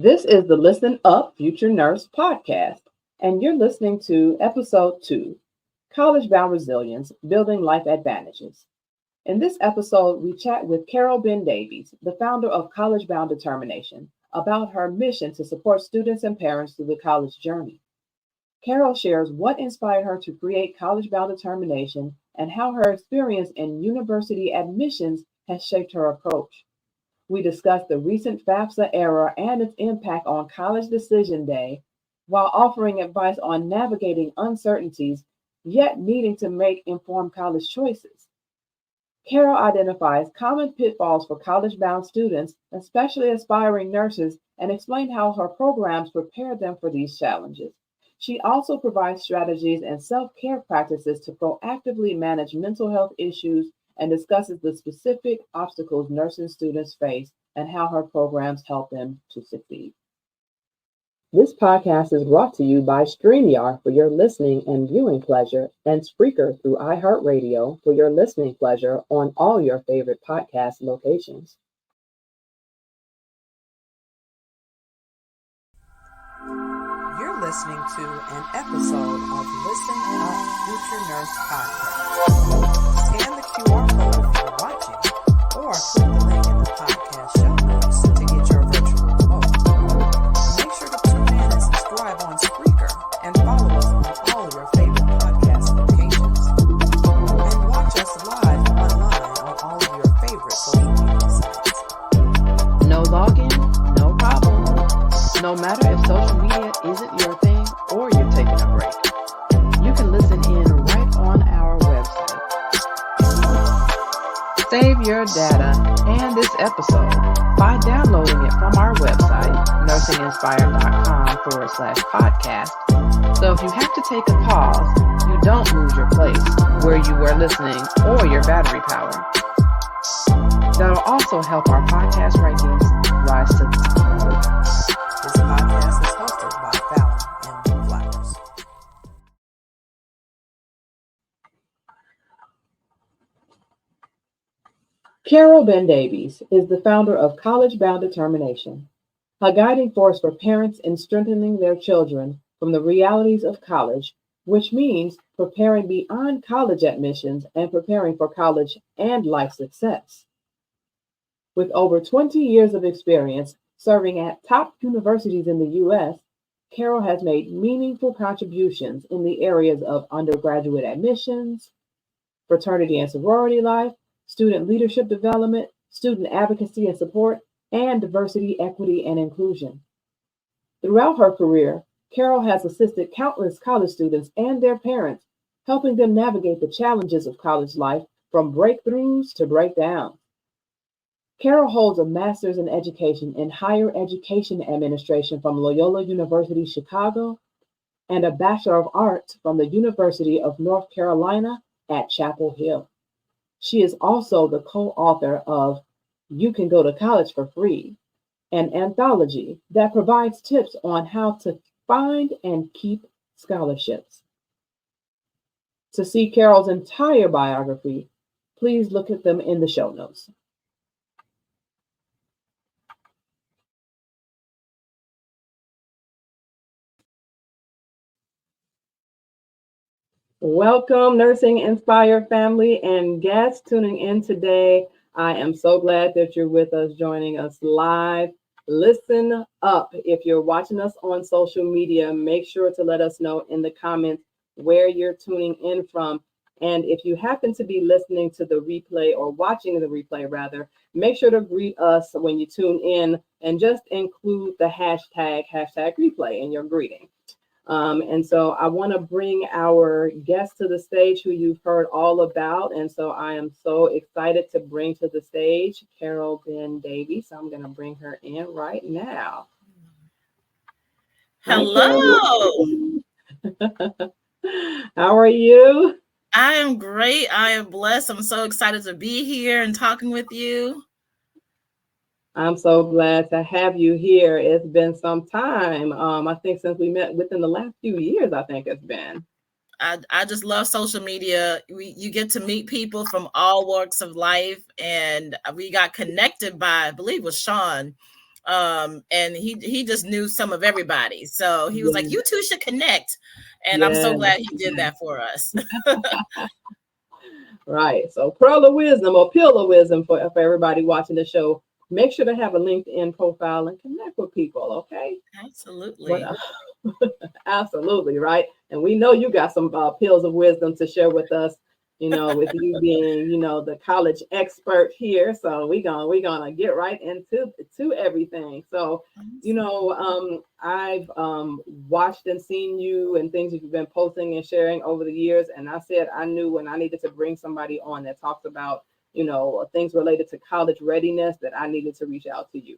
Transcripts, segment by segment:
This is the Listen Up Future Nurse podcast, and you're listening to episode 2, College Bound Resilience, Building Life Advantages. In this episode, we chat with Carol Ben-Davies, the founder of College Bound Determination, about her mission to support students and parents through the college journey. Carol shares what inspired her to create College Bound Determination and how her experience in university admissions has shaped her approach. We discuss the recent FAFSA era and its impact on College Decision Day, while offering advice on navigating uncertainties, yet needing to make informed college choices. Carol identifies common pitfalls for college-bound students, especially aspiring nurses, and explains how her programs prepare them for these challenges. She also provides strategies and self-care practices to proactively manage mental health issues and discusses the specific obstacles nursing students face and how her programs help them to succeed. This podcast is brought to you by StreamYard for your listening and viewing pleasure, and Spreaker through iHeartRadio for your listening pleasure on all your favorite podcast locations. You're listening to an episode of Listen Up Future Nurse Podcast. Scan the QR code if you're watching, or click the link in the podcast show notes to get your virtual remote. Make sure to tune in and subscribe on Spreaker and follow us on all your favorite podcast locations. And watch us live online on all of your favorite social media sites. No login, no problem. No matter if social media isn't your thing or you're taking a break, you can listen in right on our website. Save your data and this episode by downloading it from our website, NursingInspired.com/podcast. So if you have to take a pause, you don't lose your place where you were listening or your battery power. That'll also help our podcast rankings rise to the top. This podcast is hosted by Fallon and Flowers. Carol Ben-Davies is the founder of College Bound Determination, a guiding force for parents in strengthening their children from the realities of college, which means preparing beyond college admissions and preparing for college and life success. With over 20 years of experience serving at top universities in the U.S., Carol has made meaningful contributions in the areas of undergraduate admissions, fraternity and sorority life, student leadership development, student advocacy and support, and diversity, equity, and inclusion. Throughout her career, Carol has assisted countless college students and their parents, helping them navigate the challenges of college life from breakthroughs to breakdowns. Carol holds a master's in education in higher education administration from Loyola University, Chicago, and a Bachelor of Arts from the University of North Carolina at Chapel Hill. She is also the co-author of You Can Go to College for Free, an anthology that provides tips on how to find and keep scholarships. To see Carol's entire biography, please look at them in the show notes. Welcome, Nursing Inspired family and guests tuning in today. I am so glad that you're with us, joining us live. Listen up. If you're watching us on social media, make sure to let us know in the comments where you're tuning in from. And if you happen to be listening to the replay or watching the replay, rather, make sure to greet us when you tune in and just include the hashtag replay in your greeting. And so I want to bring our guest to the stage who you've heard all about. And so I am so excited to bring to the stage Carol Ben-Davies. So I'm going to bring her in right now. Hello. How are you? I am great. I am blessed. I'm so excited to be here and talking with you. I'm so glad to have you here. It's been some time. I think since we met within the last few years, I think it's been. I just love social media. You get to meet people from all walks of life. And we got connected by, I believe it was Sean. And he just knew some of everybody. So he was like, Yeah. you two should connect. And I'm so Yeah. glad he did that for us. Right. So pearl of wisdom or pill of wisdom for everybody watching the show. Make sure to have a LinkedIn profile and connect with people. Okay. But Absolutely. absolutely, right? And we know you got some pills of wisdom to share with us, with you being, the college expert here. So we're gonna get right into everything. So, I've watched and seen you and things that you've been posting and sharing over the years. And I said I knew when I needed to bring somebody on that talks about, things related to college readiness that I needed to reach out to you.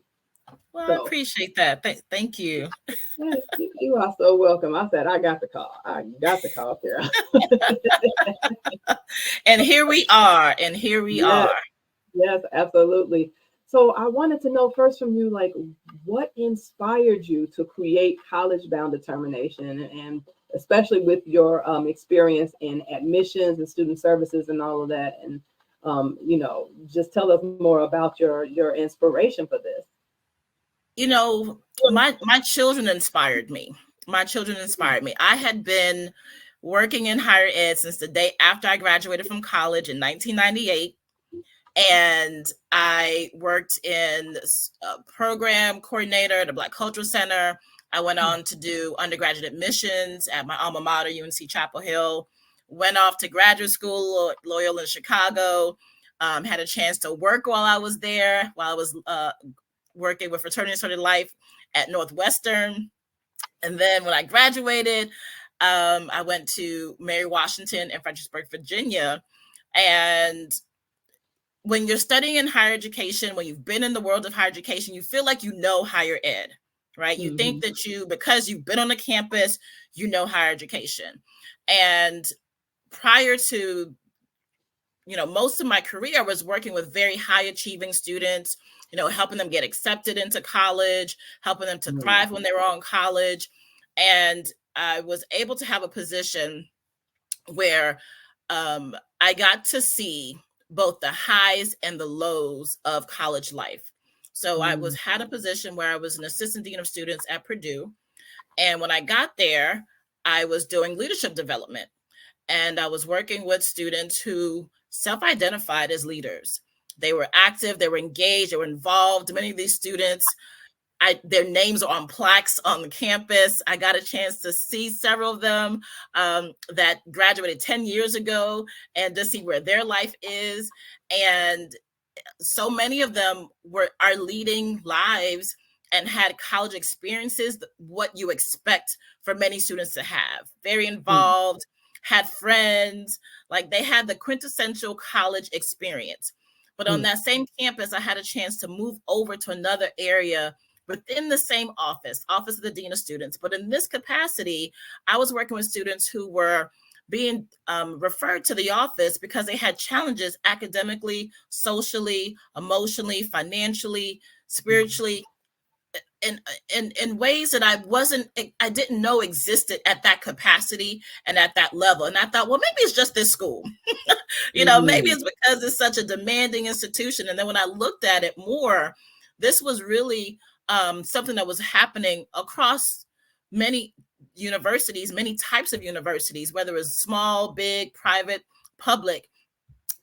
Well, I So appreciate that. Thank you. yes, you are so welcome. I said, I got the call. I got the call, Kara. And here we are. And here we Yes, are. yes, absolutely. So I wanted to know first from you, like, what inspired you to create College Bound Determination, and especially with your experience in admissions and student services and all of that, and just tell us more about your inspiration for this. My children inspired me. My children inspired me. I had been working in higher ed since the day after I graduated from college in 1998. And I worked in a program coordinator at the Black Cultural Center. I went on to do undergraduate admissions at my alma mater, UNC Chapel Hill. Went off to graduate school, Loyola in Chicago. Had a chance to work while I was there, while I was working with Fraternity and Sorority Life at Northwestern. And then when I graduated, I went to Mary Washington in Fredericksburg, Virginia. And when you're studying in higher education, when you've been in the world of higher education, you feel like you know higher ed, right? You think that because you've been on a campus, you know higher education. And prior to, most of my career, I was working with very high achieving students, helping them get accepted into college, helping them to thrive when they were on college. And I was able to have a position where I got to see both the highs and the lows of college life. So I had a position where I was an assistant dean of students at Purdue. And when I got there, I was doing leadership development. And I was working with students who self-identified as leaders. They were active, they were engaged, they were involved. Many of these students, their names are on plaques on the campus. I got a chance to see several of them that graduated 10 years ago and to see where their life is. And so many of them are leading lives and had college experiences, what you expect for many students to have. Very involved, had friends, like they had the quintessential college experience. But on that same campus, I had a chance to move over to another area within the same office of the Dean of Students. But in this capacity, I was working with students who were being referred to the office because they had challenges academically, socially, emotionally, financially, spiritually, in ways that I didn't know existed at that capacity and at that level. And I thought, well, maybe it's just this school. Maybe it's because it's such a demanding institution. And then when I looked at it more, this was really something that was happening across many universities, many types of universities, whether it's small, big, private, public.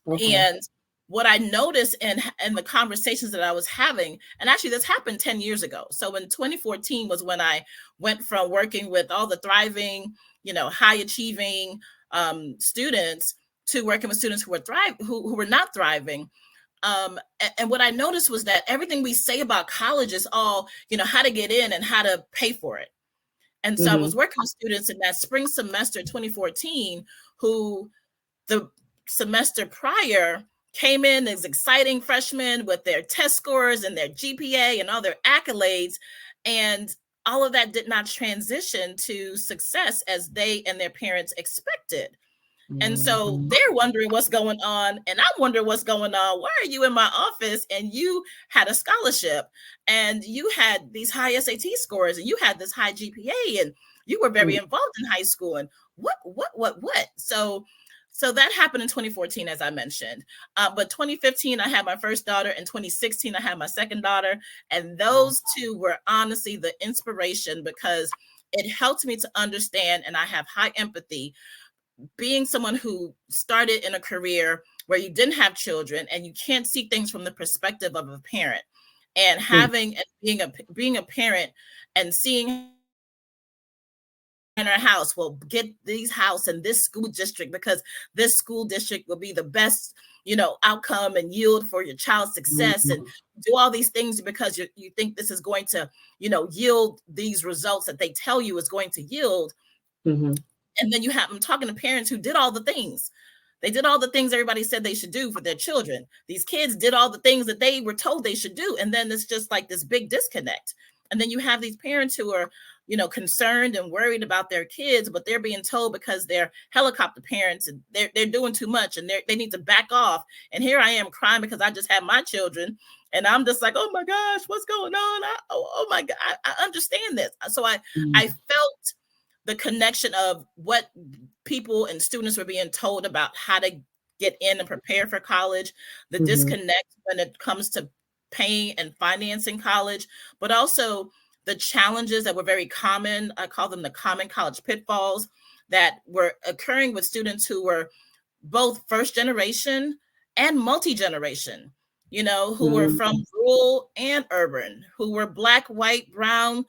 Okay. And what I noticed in the conversations that I was having, and actually this happened 10 years ago. So in 2014 was when I went from working with all the thriving, high achieving students to working with students who were not thriving. And what I noticed was that everything we say about college is all, how to get in and how to pay for it. And so I was working with students in that spring semester 2014 who the semester prior came in as exciting freshmen with their test scores and their GPA and all their accolades. And all of that did not transition to success as they and their parents expected. And so they're wondering what's going on. And I'm wondering what's going on. Why are you in my office and you had a scholarship and you had these high SAT scores and you had this high GPA and you were very involved in high school and what? So So that happened in 2014, as I mentioned. But 2015, I had my first daughter. In 2016, I had my second daughter. And those two were honestly the inspiration, because it helped me to understand, and I have high empathy, being someone who started in a career where you didn't have children and you can't see things from the perspective of a parent, and having and being a parent and seeing in our house, well, get these house in this school district because this school district will be the best, outcome and yield for your child's success, and do all these things because you think this is going to, yield these results that they tell you is going to yield. And then you have them talking to parents who did all the things. They did all the things everybody said they should do for their children. These kids did all the things that they were told they should do. And then it's just like this big disconnect. And then you have these parents who are, concerned and worried about their kids, but they're being told because they're helicopter parents and they're doing too much and they need to back off. And here I am crying because I just had my children. And I'm just like, oh my gosh, what's going on? Oh my God, I understand this. So I felt the connection of what people and students were being told about how to get in and prepare for college, the disconnect when it comes to paying and financing college, but also the challenges that were very common. I call them the common college pitfalls that were occurring with students who were both first generation and multi-generation, who were from rural and urban, who were Black, white, brown,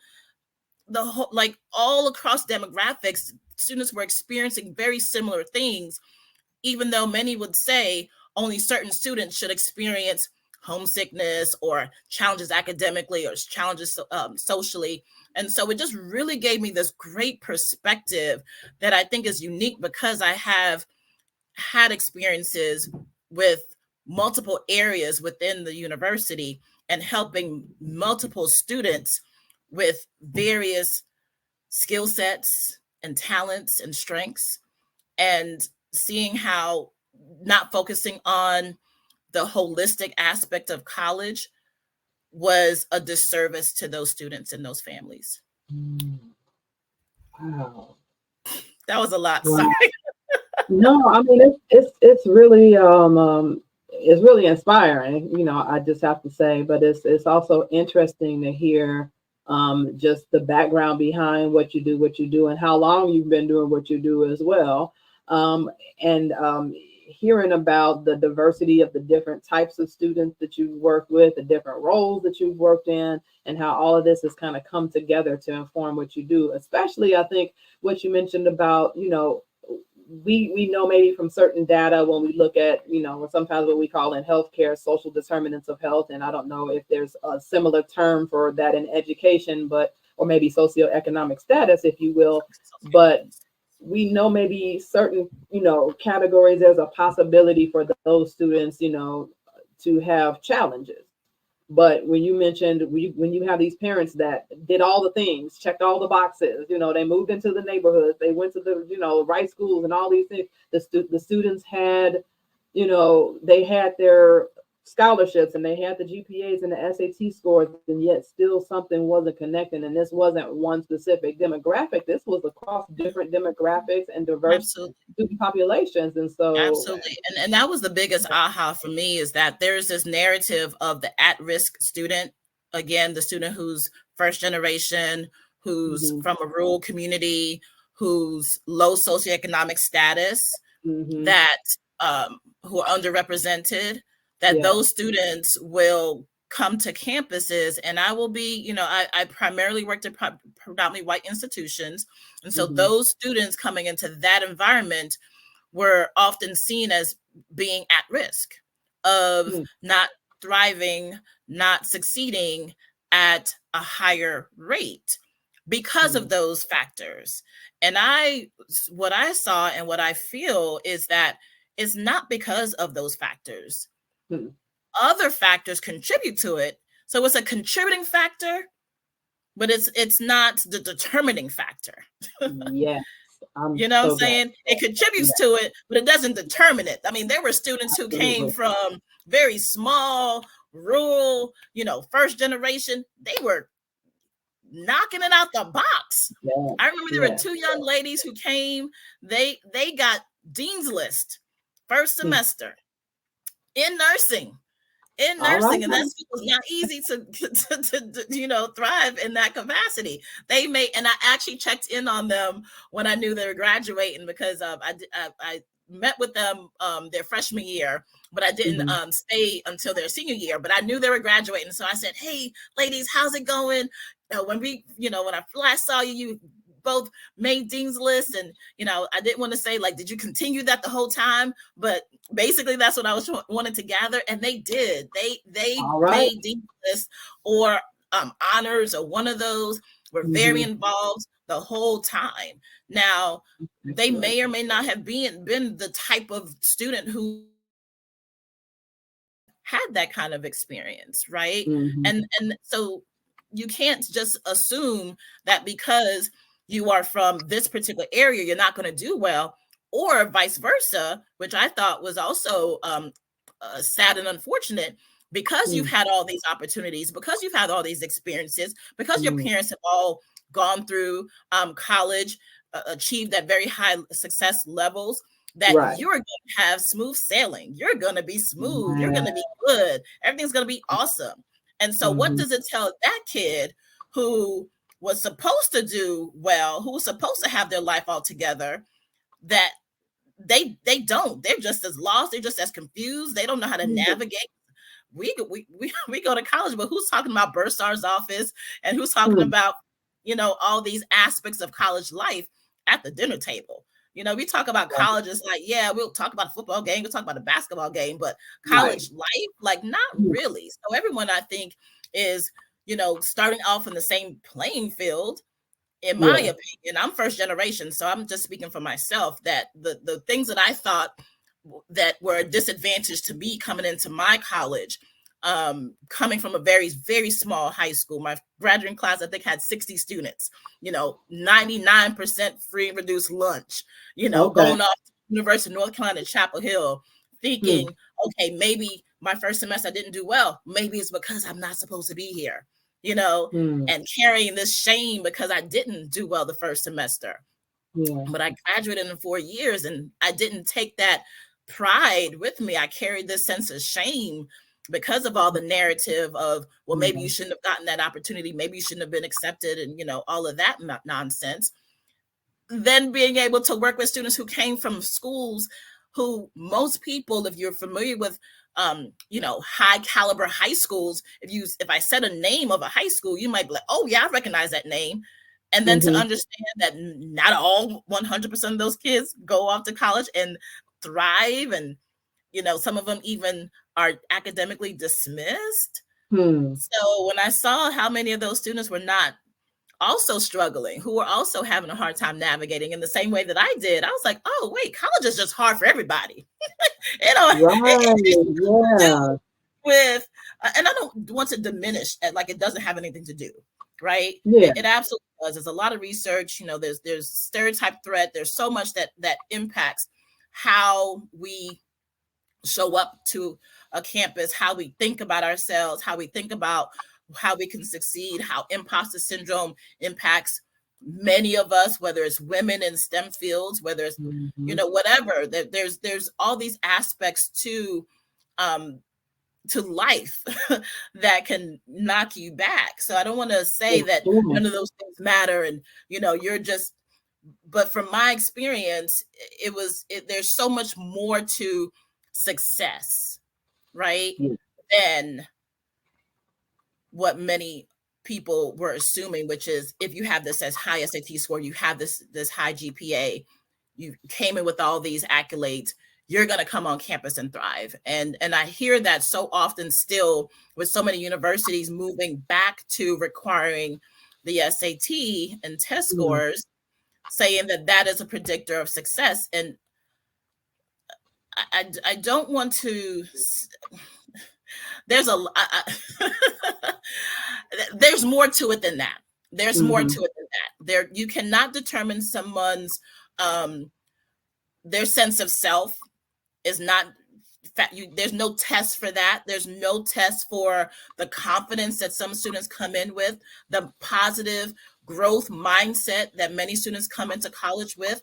the whole, like all across demographics. Students were experiencing very similar things, even though many would say only certain students should experience homesickness or challenges academically or challenges socially. And so it just really gave me this great perspective that I think is unique, because I have had experiences with multiple areas within the university and helping multiple students with various skill sets and talents and strengths, and seeing how not focusing on the holistic aspect of college was a disservice to those students and those families. Wow. That was a lot. Wow. Sorry. No, I mean, it's really inspiring, I just have to say, but it's also interesting to hear just the background behind what you do and how long you've been doing what you do as well. And hearing about the diversity of the different types of students that you've worked with, the different roles that you've worked in, and how all of this has kind of come together to inform what you do. Especially, I think what you mentioned about, we know maybe from certain data when we look at, sometimes what we call in healthcare, social determinants of health. And I don't know if there's a similar term for that in education, or maybe socioeconomic status, if you will. But we know maybe certain, categories, there's a possibility for those students, to have challenges. But when you mentioned, when you have these parents that did all the things, checked all the boxes, they moved into the neighborhoods, they went to the right schools and all these things, the students had, they had their scholarships and they had the GPAs and the SAT scores, and yet still something wasn't connecting. And this wasn't one specific demographic. This was across different demographics and diverse student populations. And so absolutely. And that was the biggest aha for me, is that there's this narrative of the at-risk student. Again, the student who's first generation, who's from a rural community, who's low socioeconomic status, that who are underrepresented, that those students will come to campuses. And I will be, I primarily worked at predominantly white institutions. And so those students coming into that environment were often seen as being at risk of not thriving, not succeeding at a higher rate because of those factors. And what I saw and what I feel is that it's not because of those factors. Other factors contribute to it. So it's a contributing factor, but it's not the determining factor. Yes. You know what I'm saying? It contributes to it, but it doesn't determine it. I mean, there were students who came from very small, rural, first generation. They were knocking it out the box. I remember there were two young ladies who came. They got Dean's List, first semester in nursing. All right. And that's not easy to thrive in that capacity. They may, and I actually checked in on them when I knew they were graduating, because I met with them their freshman year, but I didn't stay until their senior year. But I knew they were graduating, so I said, "Hey, ladies, how's it going? When I last saw you, you both made Dean's List." And I didn't want to say, like, did you continue that the whole time? But basically that's what I was wanting to gather, and they did. They made Dean's List or honors, or one of those, were very involved the whole time. Now, they may or may not have been the type of student who had that kind of experience, right? And so you can't just assume that because you are from this particular area, you're not going to do well, or vice versa, which I thought was also sad and unfortunate, because you've had all these opportunities, because you've had all these experiences, because your parents have all gone through college, achieved at very high success levels, that you're going to have smooth sailing. You're going to be smooth. You're going to be good. Everything's going to be awesome. And so what does it tell that kid who was supposed to do well, who was supposed to have their life all together, that they don't? They're just as lost. They're just as confused. They don't know how to navigate. We go to college, but who's talking about Bursar's office, and who's talking about, all these aspects of college life at the dinner table? We talk about college, it's like, yeah, we'll talk about a football game, we'll talk about a basketball game, but college life, like, not really. So everyone, I think, is, starting off in the same playing field, in my opinion. I'm first generation, so I'm just speaking for myself, that the things that I thought that were a disadvantage to me coming into my college, coming from a very, very small high school. My graduating class, I think, had 60 students, 99% free and reduced lunch, going off to the University of North Carolina, Chapel Hill, thinking, okay, maybe my first semester I didn't do well. Maybe it's because I'm not supposed to be here, and carrying this shame because I didn't do well the first semester. But I graduated in 4 years, and I didn't take that pride with me. I carried this sense of shame because of all the narrative of, well, maybe you shouldn't have gotten that opportunity. Maybe you shouldn't have been accepted, and, all of that nonsense. Then being able to work with students who came from schools who, most people, if you're familiar with, high caliber high schools, if I said a name of a high school, you might be like, oh yeah, I recognize that name. And then to understand that not all 100% of those kids go off to college and thrive, and some of them even are academically dismissed. So when I saw how many of those students were not also struggling, who were also having a hard time navigating in the same way that I did, I was like, oh wait, college is just hard for everybody. With and I don't want to diminish it, like it doesn't have anything to do, right? It absolutely does. There's a lot of research, there's stereotype threat. There's so much that impacts how we show up to a campus, how we think about ourselves, how we think about how we can succeed, how imposter syndrome impacts many of us, whether it's women in STEM fields, whether it's, whatever. There's all these aspects to life that can knock you back. So I don't want to say that none of those things matter, and you're just, but from my experience, there's so much more to success, right, than what many people were assuming, which is, if you have this as high SAT score, you have this high GPA, you came in with all these accolades, you're going to come on campus and thrive. And I hear that so often still, with so many universities moving back to requiring the SAT and test scores, saying that is a predictor of success. And I don't want to, there's more to it than that. There's more to it than that. You cannot determine someone's, their sense of self is not, there's no test for that. There's no test for the confidence that some students come in with, the positive growth mindset that many students come into college with.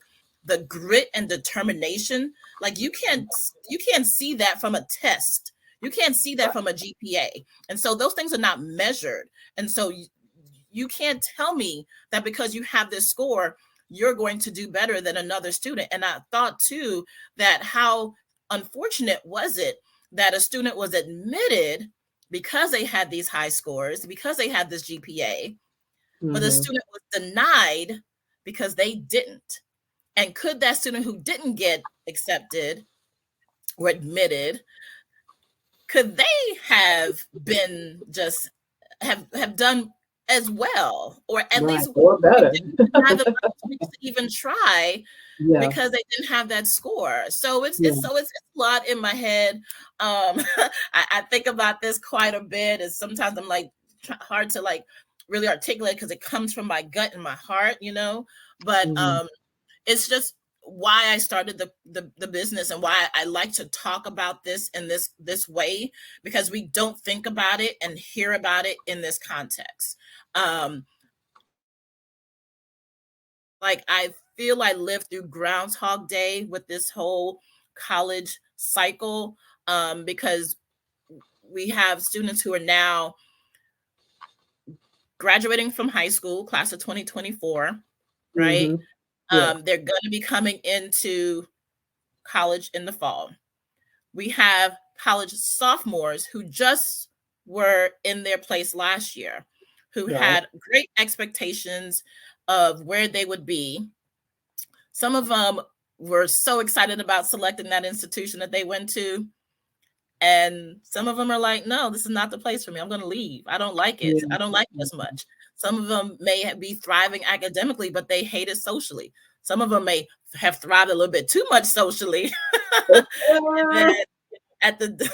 the grit and determination, like you can't see that from a test. You can't see that from a GPA. And so those things are not measured. And so you can't tell me that because you have this score, you're going to do better than another student. And I thought too, that how unfortunate was it that a student was admitted because they had these high scores, because they had this GPA, but the student was denied because they didn't. And could that student who didn't get accepted or admitted, could they have been just have done as well, or at least or better, have the to even try because they didn't have that score? So it's a lot in my head. I think about this quite a bit, and sometimes I'm like hard to like really articulate because it comes from my gut and my heart, you know. But it's just why I started the business and why I like to talk about this in this way, because we don't think about it and hear about it in this context. Like I feel I lived through Groundhog Day with this whole college cycle, because we have students who are now graduating from high school, class of 2024, right? They're going to be coming into college in the fall. We have college sophomores who just were in their place last year, who had great expectations of where they would be. Some of them were so excited about selecting that institution that they went to. And some of them are like, no, this is not the place for me. I'm going to leave. I don't like it. I don't like it as much. Some of them may be thriving academically, but they hate it socially. Some of them may have thrived a little bit too much socially. And then at the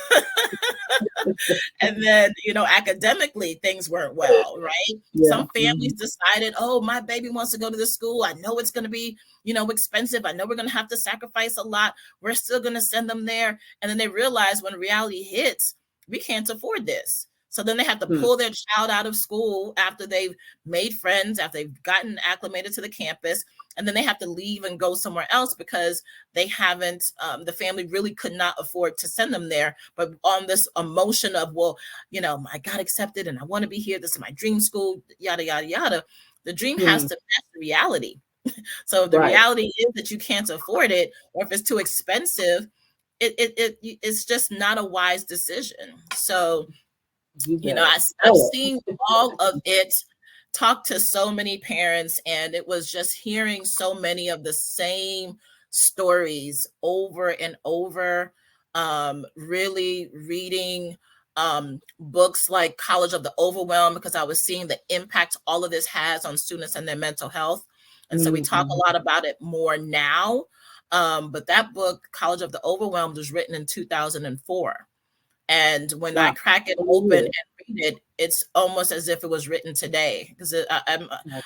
and then, you know, academically things weren't well, right? Some families decided, oh, my baby wants to go to the school. I know it's going to be, you know, expensive. I know we're going to have to sacrifice a lot. We're still going to send them there. And then they realize when reality hits, we can't afford this. So then they have to pull their child out of school after they've made friends, after they've gotten acclimated to the campus, and then they have to leave and go somewhere else because they haven't, the family really could not afford to send them there. But on this emotion of, well, you know, I got accepted and I want to be here. This is my dream school, yada, yada, yada. The dream has to match the reality. So if the reality is that you can't afford it, or if it's too expensive, it's just not a wise decision. So, you know, I've seen all of it, talked to so many parents, and it was just hearing so many of the same stories over and over. Really reading books like College of the Overwhelmed, because I was seeing the impact all of this has on students and their mental health. And so we talk a lot about it more now. But that book, College of the Overwhelmed, was written in 2004. And when I crack it open and read it, it's almost as if it was written today. Because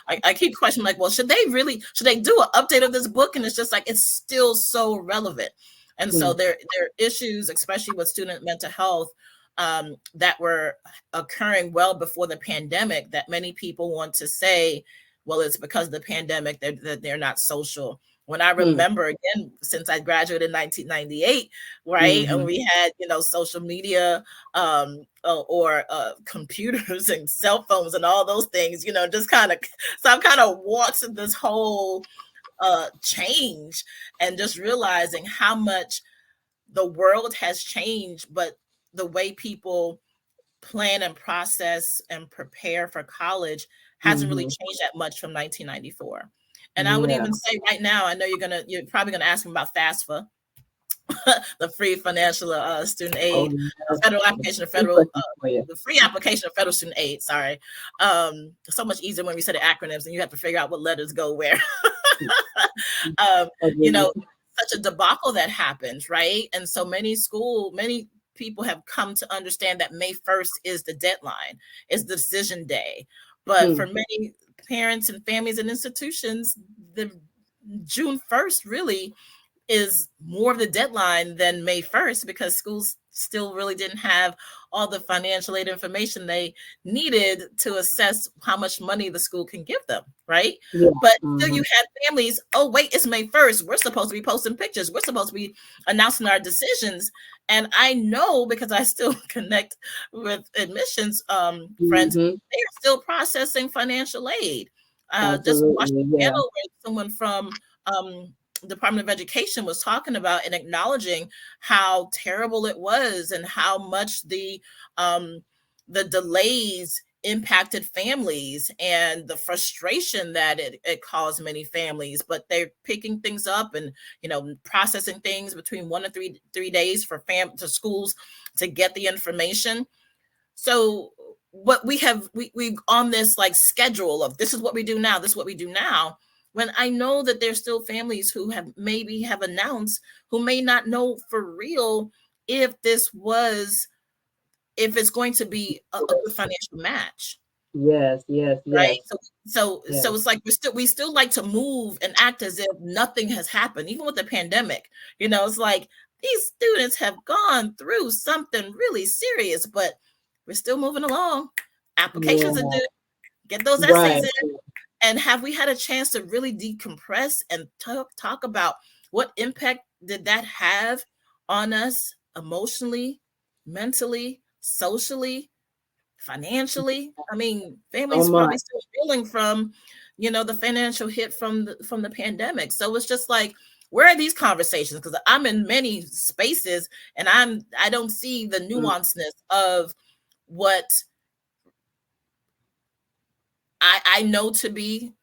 I keep questioning, like, well, should they do an update of this book? And it's just like, it's still so relevant. And so there are issues, especially with student mental health, that were occurring well before the pandemic, that many people want to say, well, it's because of the pandemic that they're not social. When I remember, again, since I graduated in 1998, right, and we had, you know, social media or computers and cell phones and all those things, you know, just kind of, so I'm kind of watching this whole change and just realizing how much the world has changed, but the way people plan and process and prepare for college hasn't really changed that much from 1994. And I would even say right now, I know you're probably gonna ask me about FAFSA, the free financial student aid, federal application of federal, the free application of federal student aid. Sorry, so much easier when we say the acronyms and you have to figure out what letters go where. You know, such a debacle that happens, right? And so many people have come to understand that May 1st is the deadline, is the decision day. But for many parents and families and institutions, the June 1st really is more of the deadline than May 1st because schools still really didn't have all the financial aid information they needed to assess how much money the school can give them, right? Yeah. But still you had families, oh, wait, it's May 1st. We're supposed to be posting pictures. We're supposed to be announcing our decisions. And I know because I still connect with admissions friends, they are still processing financial aid. Just watched a panel where someone from Department of Education was talking about and acknowledging how terrible it was and how much the delays impacted families and the frustration that it caused many families. But they're picking things up and processing things between 1 and 3 days for to schools to get the information. So what we on this like schedule of this is what we do now, this is what we do now. When I know that there's still families who have announced who may not know for real if it's going to be a good financial match. Yes. Right. So it's like we still like to move and act as if nothing has happened, even with the pandemic. It's like these students have gone through something really serious, but we're still moving along. Applications are due. Get those essays in. And have we had a chance to really decompress and talk about what impact did that have on us emotionally, mentally, socially, financially? I mean, families probably still feeling from, the financial hit from the pandemic. So it's just like, where are these conversations? Because I'm in many spaces and I don't see the nuanceness of what I know to be,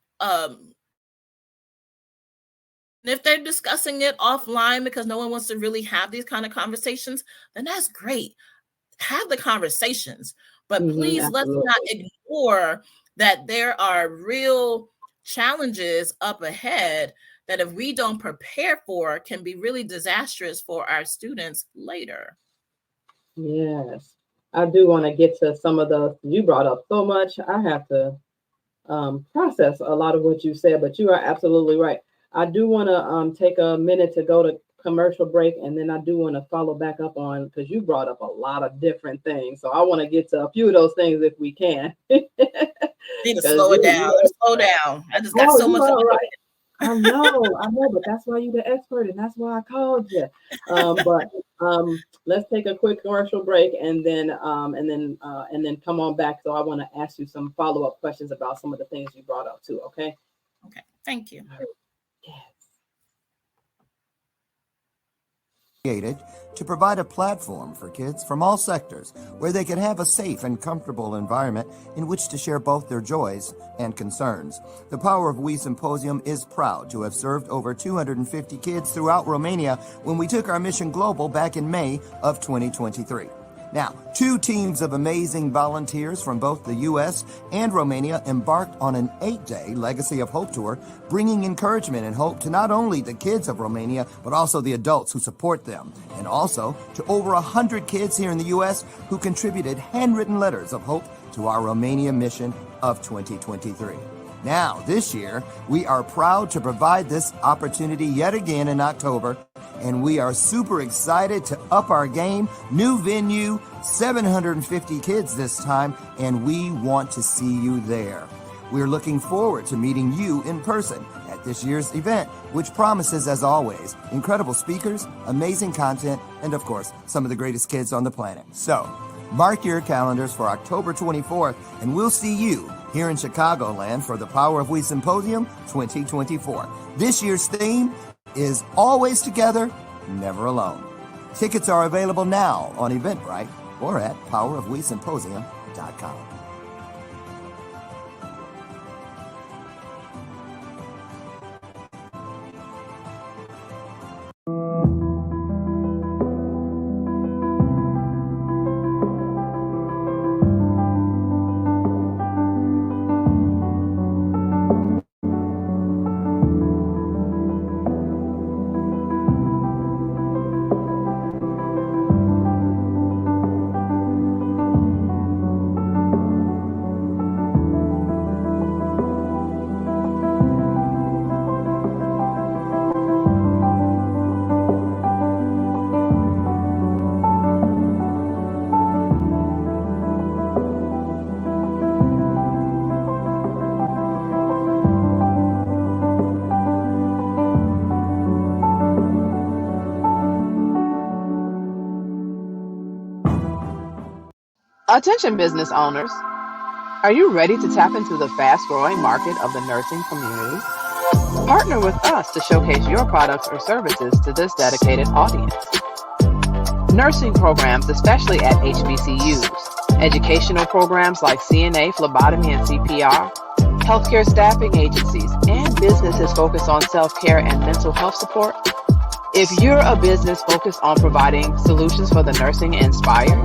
if they're discussing it offline because no one wants to really have these kind of conversations, then that's great. Have the conversations, but please let's not ignore that there are real challenges up ahead that if we don't prepare for can be really disastrous for our students later. Yes. I do want to get to some of those. You brought up so much. I have to process a lot of what you said, but you are absolutely right. I do want to take a minute to go to commercial break, and then I do want to follow back up on, because you brought up a lot of different things. So I want to get to a few of those things if we can. Need to slow it down. Slow down. I just got so much. Right. I know, but that's why you're the expert, and that's why I called you. But let's take a quick commercial break, and then come on back. So I want to ask you some follow-up questions about some of the things you brought up too. Okay. Okay. Thank you. Yes. To provide a platform for kids from all sectors where they can have a safe and comfortable environment in which to share both their joys and concerns. The Power of We Symposium is proud to have served over 250 kids throughout Romania when we took our mission global back in May of 2023. Now, 2 teams of amazing volunteers from both the U.S. and Romania embarked on an 8-day Legacy of Hope tour, bringing encouragement and hope to not only the kids of Romania, but also the adults who support them, and also to over 100 kids here in the U.S. who contributed handwritten letters of hope to our Romania mission of 2023. Now, this year, we are proud to provide this opportunity yet again in October, and we are super excited to up our game. New venue, 750 kids this time, and we want to see you there. We're looking forward to meeting you in person at this year's event, which promises, as always, incredible speakers, amazing content, and of course, some of the greatest kids on the planet. So, mark your calendars for October 24th, and we'll see you here in Chicagoland for the Power of We Symposium 2024. This year's theme is Always Together, Never Alone. Tickets are available now on Eventbrite or at powerofwesymposium.com. Attention business owners, are you ready to tap into the fast-growing market of the nursing community? Partner with us to showcase your products or services to this dedicated audience. Nursing programs, especially at HBCUs, educational programs like CNA, phlebotomy, and CPR, healthcare staffing agencies, and businesses focused on self-care and mental health support. If you're a business focused on providing solutions for the nursing inspired,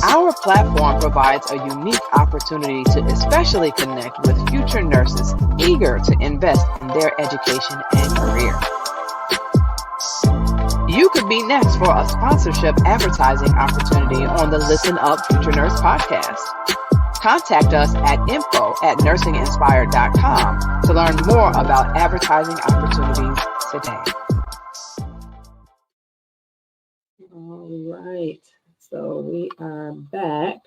our platform provides a unique opportunity to especially connect with future nurses eager to invest in their education and career. You could be next for a sponsorship advertising opportunity on the Listen Up Future Nurse podcast. Contact us at info@NursingInspired.com to learn more about advertising opportunities today. All right. So we are back.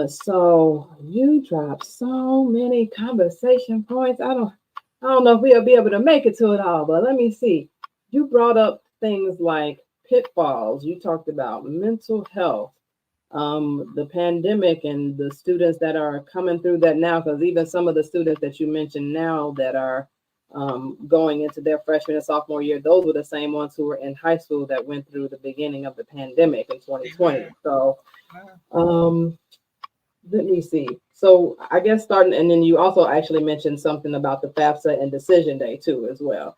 So you dropped so many conversation points. I don't know if we'll be able to make it to it all, but let me see. You brought up things like pitfalls. You talked about mental health, the pandemic, and the students that are coming through that now, because even some of the students that you mentioned now that are going into their freshman and sophomore year, those were the same ones who were in high school that went through the beginning of the pandemic in 2020. So let me see. So I guess starting, and then you also actually mentioned something about the FAFSA and decision day too as well.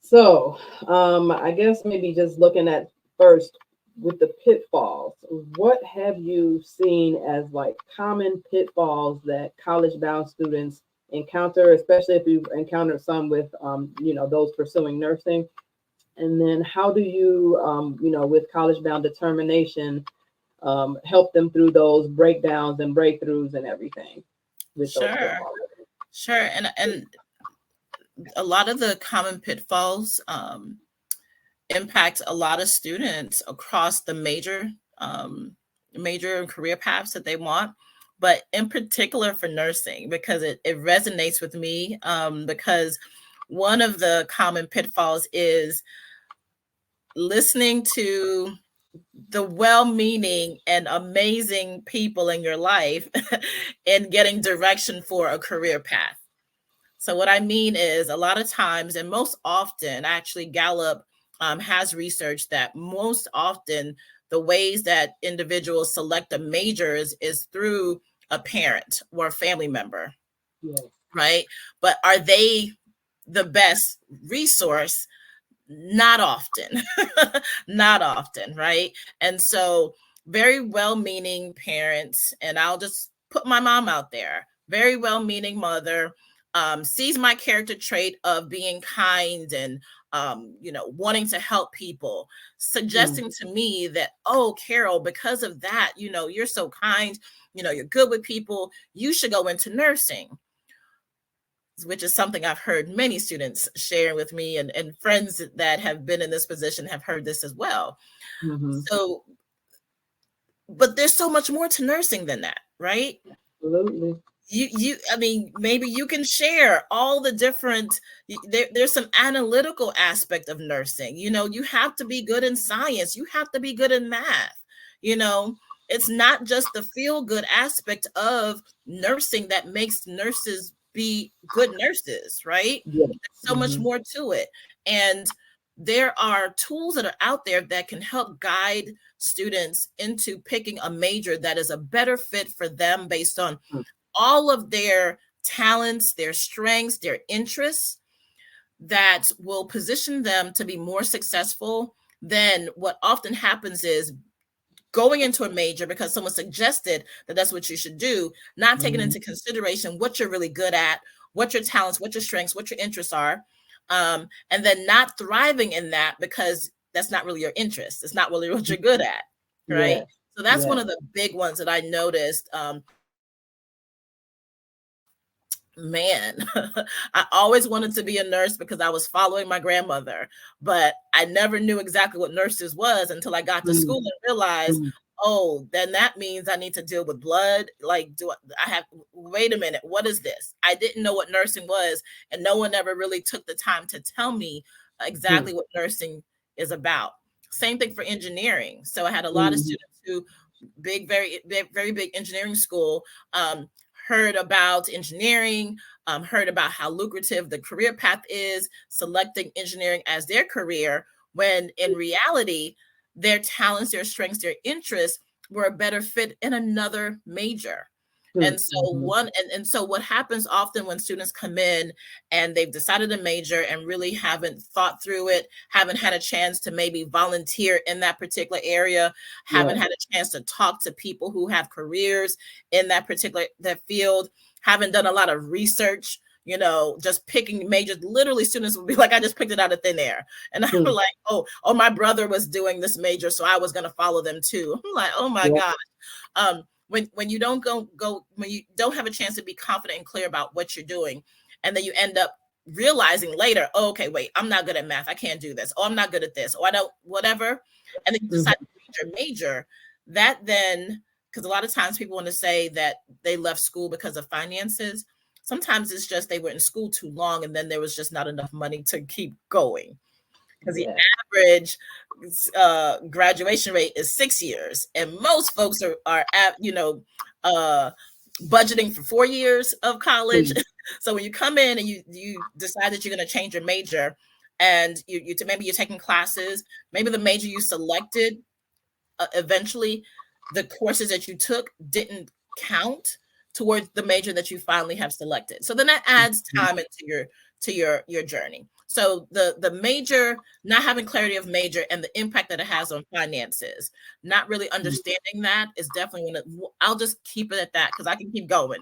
So I guess maybe just looking at first with the pitfalls, what have you seen as like common pitfalls that college-bound students encounter, especially if you've encountered some with, those pursuing nursing? And then how do you, with college-bound determination, help them through those breakdowns and breakthroughs and everything? Sure. And a lot of the common pitfalls impact a lot of students across the major career paths that they want, but in particular for nursing, because it resonates with me, because one of the common pitfalls is listening to the well-meaning and amazing people in your life and getting direction for a career path. So what I mean is a lot of times, and most often, actually Gallup has research that most often the ways that individuals select a majors is through a parent or a family member, right? But are they the best resource? Not often, not often, right? And so very well-meaning parents, and I'll just put my mom out there, very well-meaning mother, sees my character trait of being kind and, wanting to help people, suggesting to me that, oh, Carol, because of that, you're so kind, you're good with people, you should go into nursing, which is something I've heard many students share with me, and friends that have been in this position have heard this as well. So, but there's so much more to nursing than that, right? Absolutely. Maybe you can share all the different, there's some analytical aspect of nursing. You have to be good in science. You have to be good in math. It's not just the feel-good aspect of nursing that makes nurses be good nurses, right? Yeah. There's so much more to it. And there are tools that are out there that can help guide students into picking a major that is a better fit for them based on all of their talents, their strengths, their interests, that will position them to be more successful than what often happens is going into a major because someone suggested that that's what you should do, not taking into consideration what you're really good at, what your talents, what your strengths, what your interests are, and then not thriving in that because that's not really your interest. It's not really what you're good at, right? Yes. So that's one of the big ones that I noticed. I always wanted to be a nurse because I was following my grandmother, but I never knew exactly what nurses was until I got to school and realized, oh, then that means I need to deal with blood. Like, wait a minute, what is this? I didn't know what nursing was, and no one ever really took the time to tell me exactly what nursing is about. Same thing for engineering. So I had a lot of students who very big engineering school, heard about engineering, heard about how lucrative the career path is, selecting engineering as their career, when in reality, their talents, their strengths, their interests were a better fit in another major. And so so what happens often when students come in and they've decided a major and really haven't thought through it, haven't had a chance to maybe volunteer in that particular area, haven't had a chance to talk to people who have careers in that field, haven't done a lot of research, just picking majors. Literally, students would be like, I just picked it out of thin air. And I'm like, oh, my brother was doing this major, so I was going to follow them too. I'm like, oh my gosh. When you don't when you don't have a chance to be confident and clear about what you're doing, and then you end up realizing later, oh, okay, wait, I'm not good at math. I can't do this. Oh, I'm not good at this. Oh, I don't, whatever. And then you decide to change your major. That then, because a lot of times people want to say that they left school because of finances. Sometimes it's just they were in school too long, and then there was just not enough money to keep going. Because the average graduation rate is 6 years, and most folks are at budgeting for 4 years of college. So when you come in and you decide that you're going to change your major, and maybe you're taking classes, maybe the major you selected, eventually the courses that you took didn't count towards the major that you finally have selected. So then that adds time into your journey. So the major, not having clarity of major and the impact that it has on finances, not really understanding that is definitely I'll just keep it at that because I can keep going.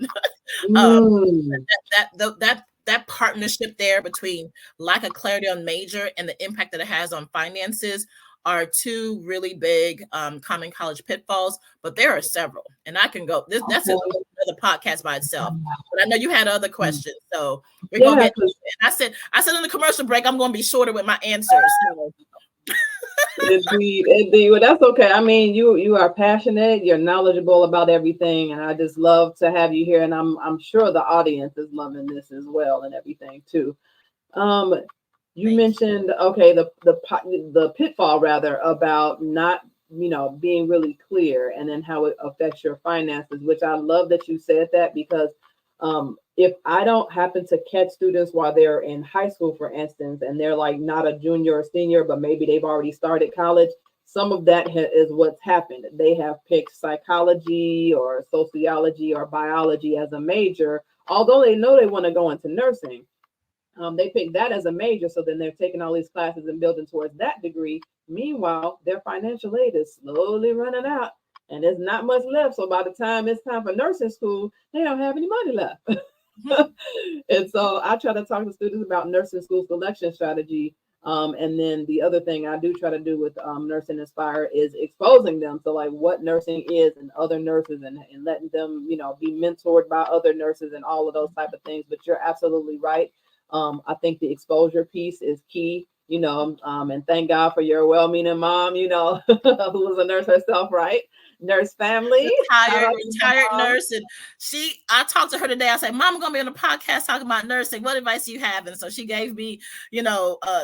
That partnership there between lack of clarity on major and the impact that it has on finances are two really big common college pitfalls, but there are several, and I can go. That's another podcast by itself. But I know you had other questions, so we're gonna get. And I said in the commercial break, I'm going to be shorter with my answers. So. Indeed. Well, that's okay. I mean, you are passionate. You're knowledgeable about everything, and I just love to have you here. And I'm sure the audience is loving this as well, and everything too. You mentioned the pitfall rather about not being really clear, and then how it affects your finances, which I love that you said that, because if I don't happen to catch students while they're in high school, for instance, and they're like not a junior or senior, but maybe they've already started college, some of that is what's happened. They have picked psychology or sociology or biology as a major, although they know they want to go into nursing. They pick that as a major, so then they're taking all these classes and building towards that degree. Meanwhile, their financial aid is slowly running out, and there's not much left. So by the time it's time for nursing school, they don't have any money left. And so I try to talk to students about nursing school selection strategy. And then the other thing I do try to do with Nursing Inspired is exposing them to like what nursing is and other nurses, and letting them, be mentored by other nurses and all of those type of things. But you're absolutely right. I think the exposure piece is key, and thank God for your well-meaning mom, who was a nurse herself, right? Nurse family. Retired nurse. And I talked to her today. I said, Mom, I'm going to be on a podcast talking about nursing. What advice do you have? And so she gave me,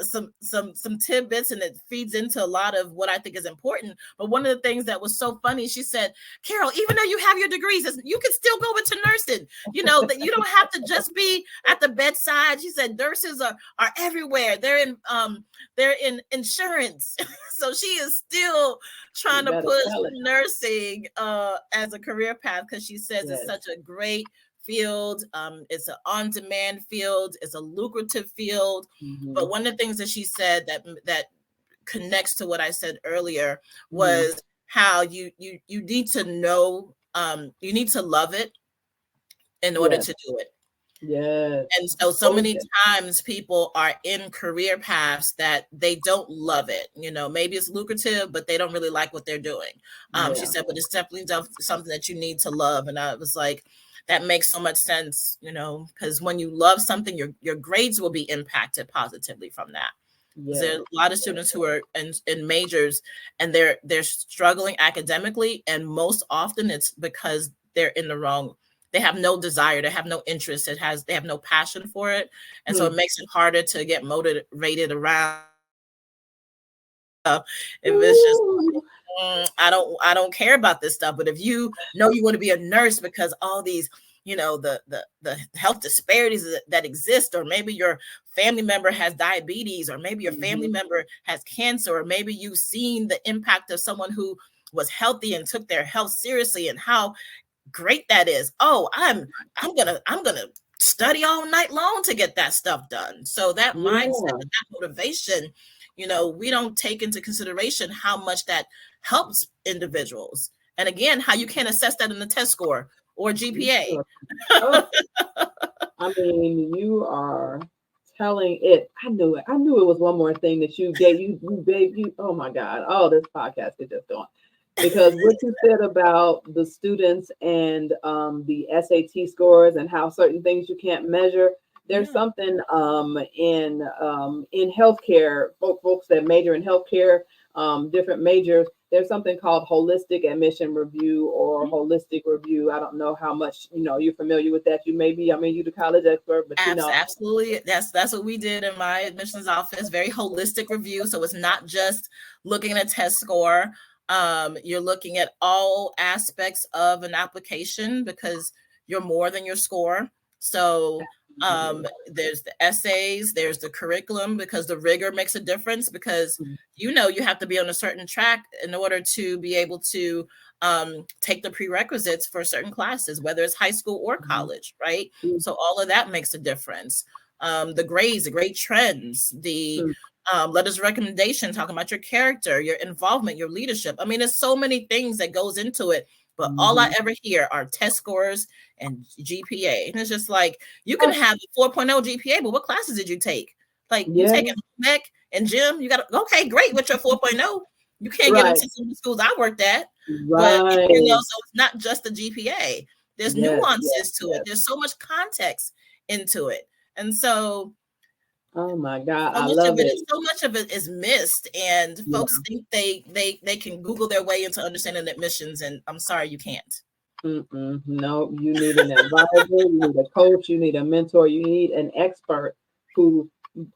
some tidbits, and it feeds into a lot of what I think is important. But one of the things that was so funny, she said, Carol, even though you have your degrees, you can still go into nursing, that you don't have to just be at the bedside. She said, nurses are everywhere. They're in insurance. So she is still trying to push nursing as a career path, because she says it's such a great field. It's an on-demand field. It's a lucrative field. But one of the things that she said that connects to what I said earlier was how you need to know, you need to love it in order to do it. Yes. And so many times people are in career paths that they don't love it. Maybe it's lucrative, but they don't really like what they're doing. She said, but it's definitely something that you need to love. And I was like, that makes so much sense, because when you love something, your grades will be impacted positively from that. Yes. There are a lot of students who are in majors, and they're struggling academically, and most often it's because they're in the wrong. They have no desire, they have no interest, they have no passion for it. And so it makes it harder to get motivated around If it's just I don't care about this stuff. But if you know you want to be a nurse because all these, the health disparities that exist, or maybe your family member has diabetes, or maybe your family member has cancer, or maybe you've seen the impact of someone who was healthy and took their health seriously and how great that is. Oh, I'm gonna study all night long to get that stuff done. So that mindset, that motivation, we don't take into consideration how much that helps individuals. And again, how you can't assess that in the test score or GPA. Oh, I mean, you are telling it. I knew it. I knew it was one more thing that you gave. You gave. Oh my God! Oh, this podcast is just going. Because what you said about the students and the SAT scores and how certain things you can't measure. There's something in healthcare, folks that major in healthcare, different majors. There's something called holistic admission review or holistic review. I don't know how much you're familiar with that. You may be. I mean, you're the college expert, but absolutely, that's what we did in my admissions office. Very holistic review. So it's not just looking at a test score. You're looking at all aspects of an application because you're more than your score. So there's the essays, there's the curriculum, because the rigor makes a difference, because you have to be on a certain track in order to be able to take the prerequisites for certain classes, whether it's high school or college, right? So all of that makes a difference. The grades, the grade trends, the letters of recommendation, talking about your character, your involvement, your leadership. I mean, there's so many things that goes into it, but all I ever hear are test scores and GPA. And it's just like, you can have a 4.0 GPA, but what classes did you take? Like you taking mech and gym, you got to, okay, great. With your 4.0, you can't get into some of the schools I worked at. But, so it's not just the GPA. There's nuances to it. There's so much context into it. And so, oh my God, I love it. So much of it is missed, and folks think they can Google their way into understanding admissions, and I'm sorry, you can't. No, you need an advisor, you need a coach, you need a mentor, you need an expert who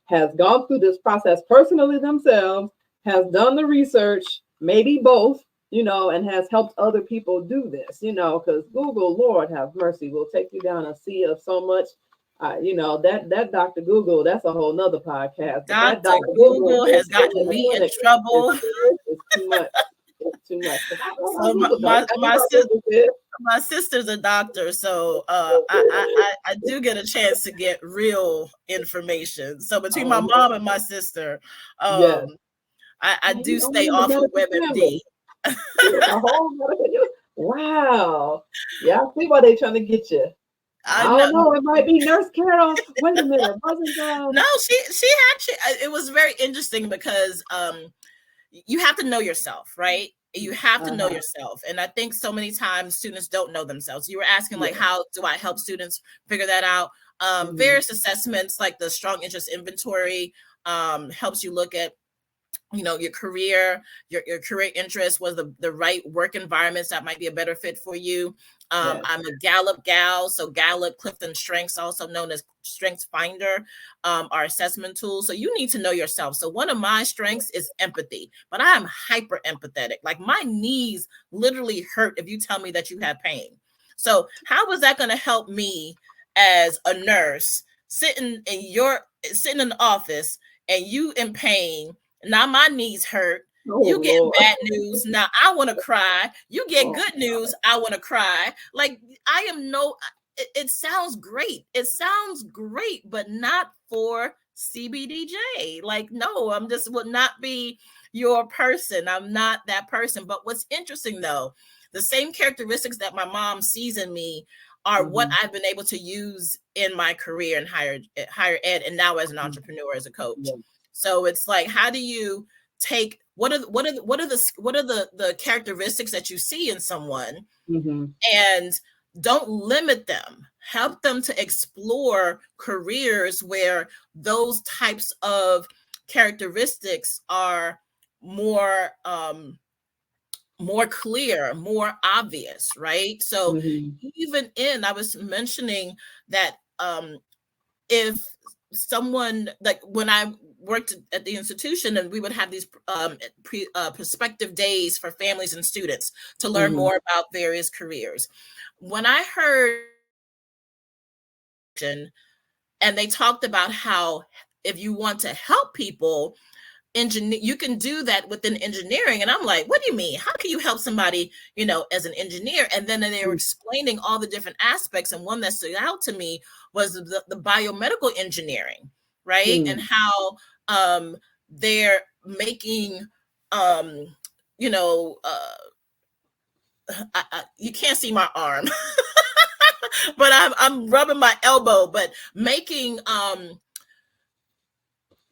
has gone through this process personally themselves, has done the research, maybe both, and has helped other people do this, because Google, Lord have mercy, will take you down a sea of so much. That Dr. Google, that's a whole nother podcast. Dr. Google has gotten me in trouble. It's too much. It's too much. So my sister's a doctor, so I do get a chance to get real information. So between my mom and my sister, I do stay off of WebMD. Wow. Yeah, I see why they're trying to get you. I don't know. It might be Nurse Carol. Wait a minute. No, she actually. It was very interesting because you have to know yourself, right? You have to know yourself, and I think so many times students don't know themselves. You were asking like, how do I help students figure that out? Various assessments like the strong interest inventory helps you look at your career, your career interests, was the right work environments that might be a better fit for you. I'm a Gallup gal, so Gallup Clifton Strengths, also known as Strengths Finder, are assessment tools. So you need to know yourself. So one of my strengths is empathy, but I am hyper empathetic. Like my knees literally hurt if you tell me that you have pain. So how is that going to help me as a nurse sitting in the office and you in pain? Now my knees hurt. You get bad news. Now I want to cry. You get good news. I want to cry. Like it sounds great. It sounds great, but not for CBDJ. Like, no, I'm just would not be your person. I'm not that person. But what's interesting though, the same characteristics that my mom sees in me are what I've been able to use in my career in higher ed, and now as an entrepreneur, as a coach. So it's like, how do you take what are the characteristics that you see in someone, and don't limit them. Help them to explore careers where those types of characteristics are more clear, more obvious, right? So even I was mentioning that if someone, like when I worked at the institution, and we would have these prospective days for families and students to learn more about various careers. When I heard, and they talked about how if you want to help people, you can do that within engineering. And I'm like, what do you mean? How can you help somebody, as an engineer? And then they were explaining all the different aspects. And one that stood out to me was the biomedical engineering, right? And how they're making, you can't see my arm, but I'm rubbing my elbow, but making,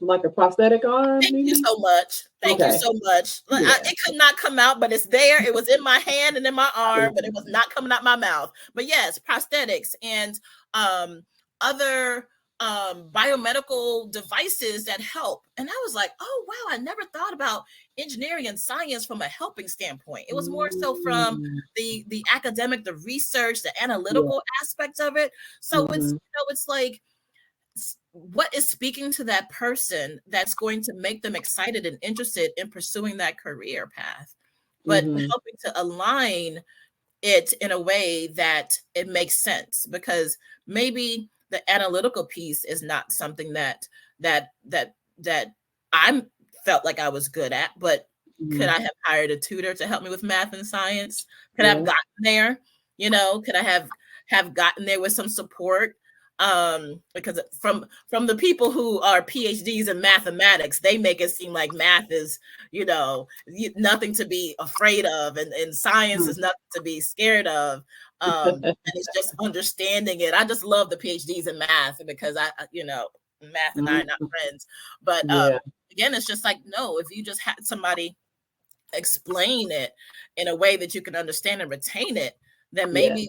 like a prosthetic arm? Thank you so much. Thank you so much. It could not come out, but it's there. It was in my hand and in my arm, but it was not coming out my mouth. But yes, prosthetics and other biomedical devices that help. And I was like, oh, wow, I never thought about engineering and science from a helping standpoint. It was more so from the academic, the research, the analytical aspect of it. So it's like, what is speaking to that person that's going to make them excited and interested in pursuing that career path, but helping to align it in a way that it makes sense, because maybe the analytical piece is not something that I felt like I was good at, but could I have hired a tutor to help me with math and science? Could I have gotten there? Could I have gotten there with some support? Because from the people who are PhDs in mathematics, they make it seem like math is, nothing to be afraid of, and science is nothing to be scared of. And it's just understanding it. I just love the PhDs in math, because math and I are not friends. But again, it's just like, no, if you just had somebody explain it in a way that you can understand and retain it, then maybe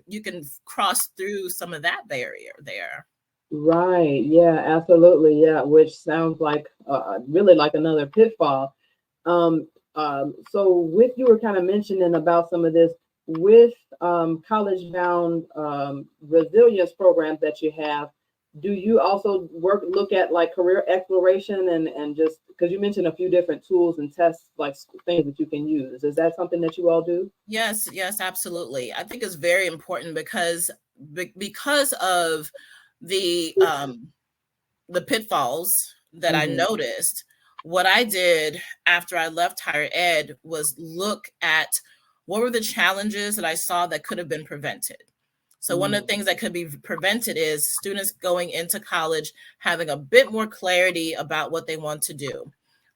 you can cross through some of that barrier there. Right. Yeah, absolutely. Yeah. Which sounds like really like another pitfall. So with, you were kind of mentioning about some of this with college bound resilience programs that you have. Do you also look at like career exploration and just, because you mentioned a few different tools and tests, like things that you can use? Is that something that you all do? Yes, absolutely. I think it's very important because of the pitfalls that I noticed. What I did after I left higher ed was look at what were the challenges that I saw that could have been prevented. So one of the things that could be prevented is students going into college having a bit more clarity about what they want to do.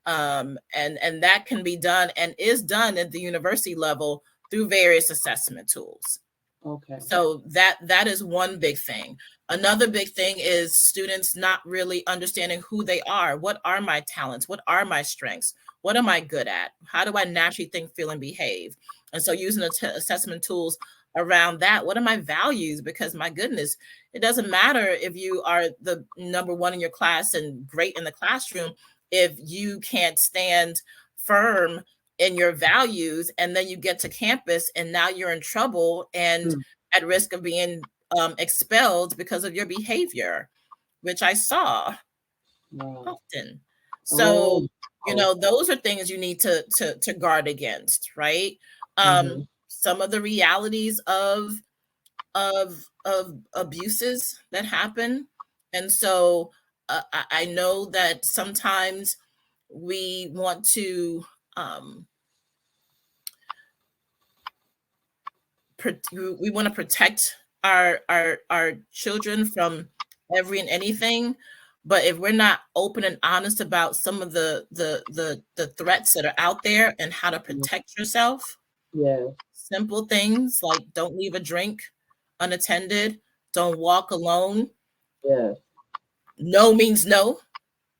And that can be done and is done at the university level through various assessment tools. Okay. So that is one big thing. Another big thing is students not really understanding who they are. What are my talents? What are my strengths? What am I good at? How do I naturally think, feel, and behave? And so using assessment tools around that. What are my values? Because my goodness, it doesn't matter if you are the number one in your class and great in the classroom, if you can't stand firm in your values, and then you get to campus and now you're in trouble and at risk of being expelled because of your behavior, which I saw often. So, those are things you need to guard against, right? Some of the realities of abuses that happen. And so I know that sometimes we want to protect our children from every and anything, but if we're not open and honest about some of the threats that are out there and how to protect yourself, simple things like don't leave a drink unattended, don't walk alone. No means no.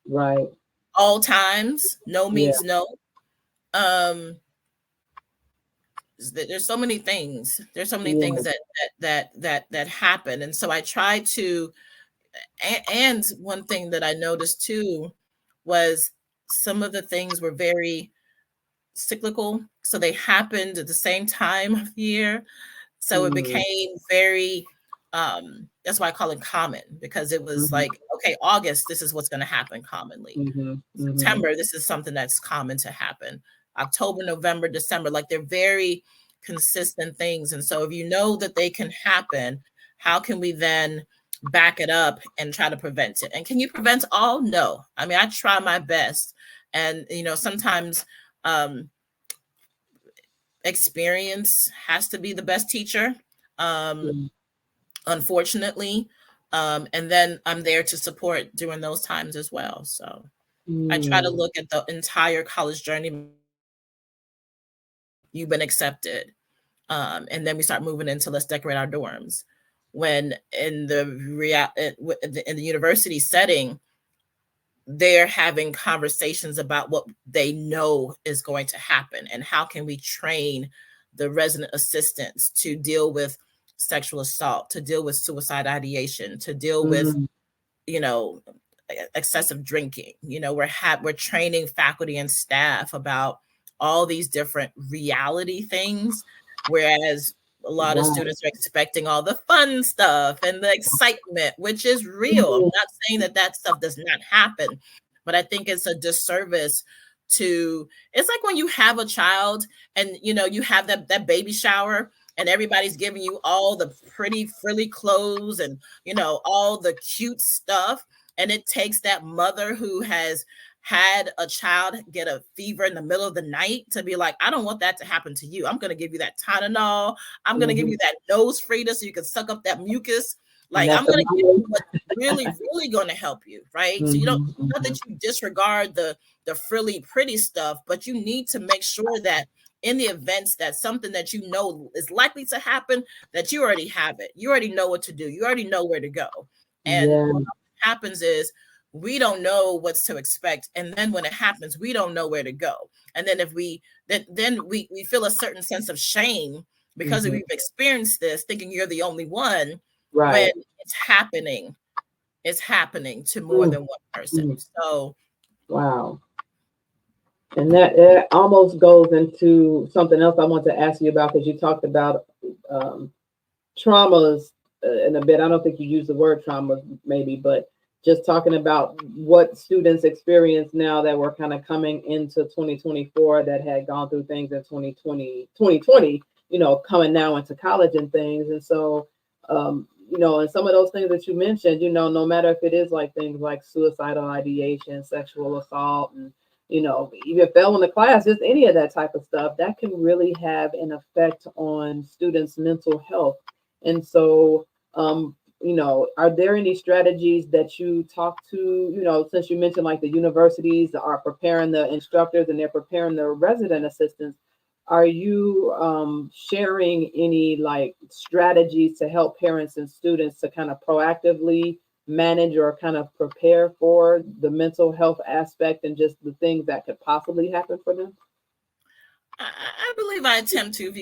Right. All times, no means no. There's so many things. There's so many things that happen, and so I try to. And one thing that I noticed too was some of the things were very cyclical, so they happened at the same time of year. So it became very That's why I call it common, because it was like, okay, August, this is what's going to happen commonly. September, this is something that's common to happen. October, November, December, like they're very consistent things. And so if you know that they can happen, how can we then back it up and try to prevent it? And can you prevent all? No. I mean, I try my best. And, sometimes experience has to be the best teacher, unfortunately. And then I'm there to support during those times as well. So I try to look at the entire college journey. You've been accepted. And then we start moving into let's decorate our dorms. When in the university setting, they're having conversations about what they know is going to happen and how can we train the resident assistants to deal with sexual assault, to deal with suicide ideation, to deal with, excessive drinking. We're training faculty and staff about all these different reality things, whereas a lot of students are expecting all the fun stuff and the excitement, which is real. I'm not saying that stuff does not happen, but I think it's a disservice to, it's like when you have a child and, you have that baby shower and everybody's giving you all the pretty frilly clothes and, all the cute stuff. And it takes that mother who has had a child get a fever in the middle of the night to be like, I don't want that to happen to you. I'm going to give you that Tylenol. I'm going to give you that nose frida so you can suck up that mucus. Like, I'm going to give you what's really, really going to help you, right? So you don't, not that you disregard the frilly, pretty stuff, but you need to make sure that in the events that something that you know is likely to happen, that you already have it. You already know what to do. You already know where to go. And what happens is, we don't know what's to expect. And then when it happens, we don't know where to go. And then we feel a certain sense of shame because we've experienced this, thinking you're the only one, when it's happening to more than one person. So, wow. And that almost goes into something else I want to ask you about, because you talked about traumas in a bit. I don't think you used the word trauma maybe, but just talking about what students experience now that were kind of coming into 2024 that had gone through things in 2020, coming now into college and things. And so, and some of those things that you mentioned, no matter if it is like things like suicidal ideation, sexual assault, and, even failing the class, just any of that type of stuff, that can really have an effect on students' mental health. And so, are there any strategies that you talk to, since you mentioned like the universities are preparing the instructors and they're preparing the resident assistants, are you sharing any like strategies to help parents and students to kind of proactively manage or kind of prepare for the mental health aspect and just the things that could possibly happen for them? I believe I attempt to.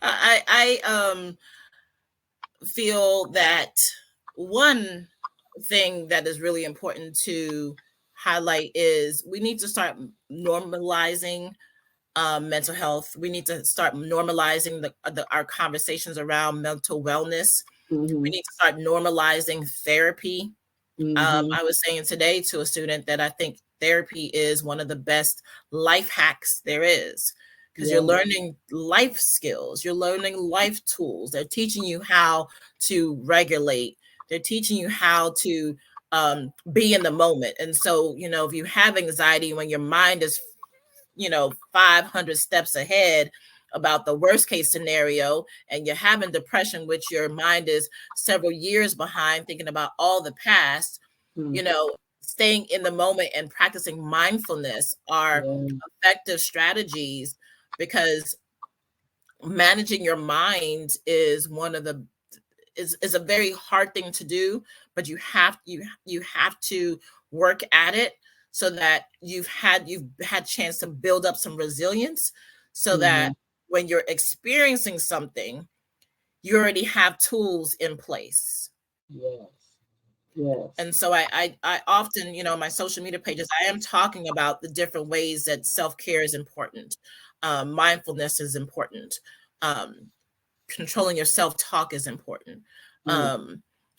I feel that one thing that is really important to highlight is we need to start normalizing mental health. We need to start normalizing our conversations around mental wellness. We need to start normalizing therapy. I was saying today to a student that I think therapy is one of the best life hacks there is, because you're learning life skills, you're learning life tools. They're teaching you how to regulate. They're teaching you how to be in the moment. And so, if you have anxiety when your mind is, 500 steps ahead about the worst case scenario, and you're having depression, which your mind is several years behind thinking about all the past, staying in the moment and practicing mindfulness are effective strategies, because managing your mind is is a very hard thing to do, but you have to work at it so that you've had chance to build up some resilience, so that when you're experiencing something, you already have tools in place. Yes. And so I often, my social media pages, I am talking about the different ways that self-care is important. Mindfulness is important. controlling your self-talk is important.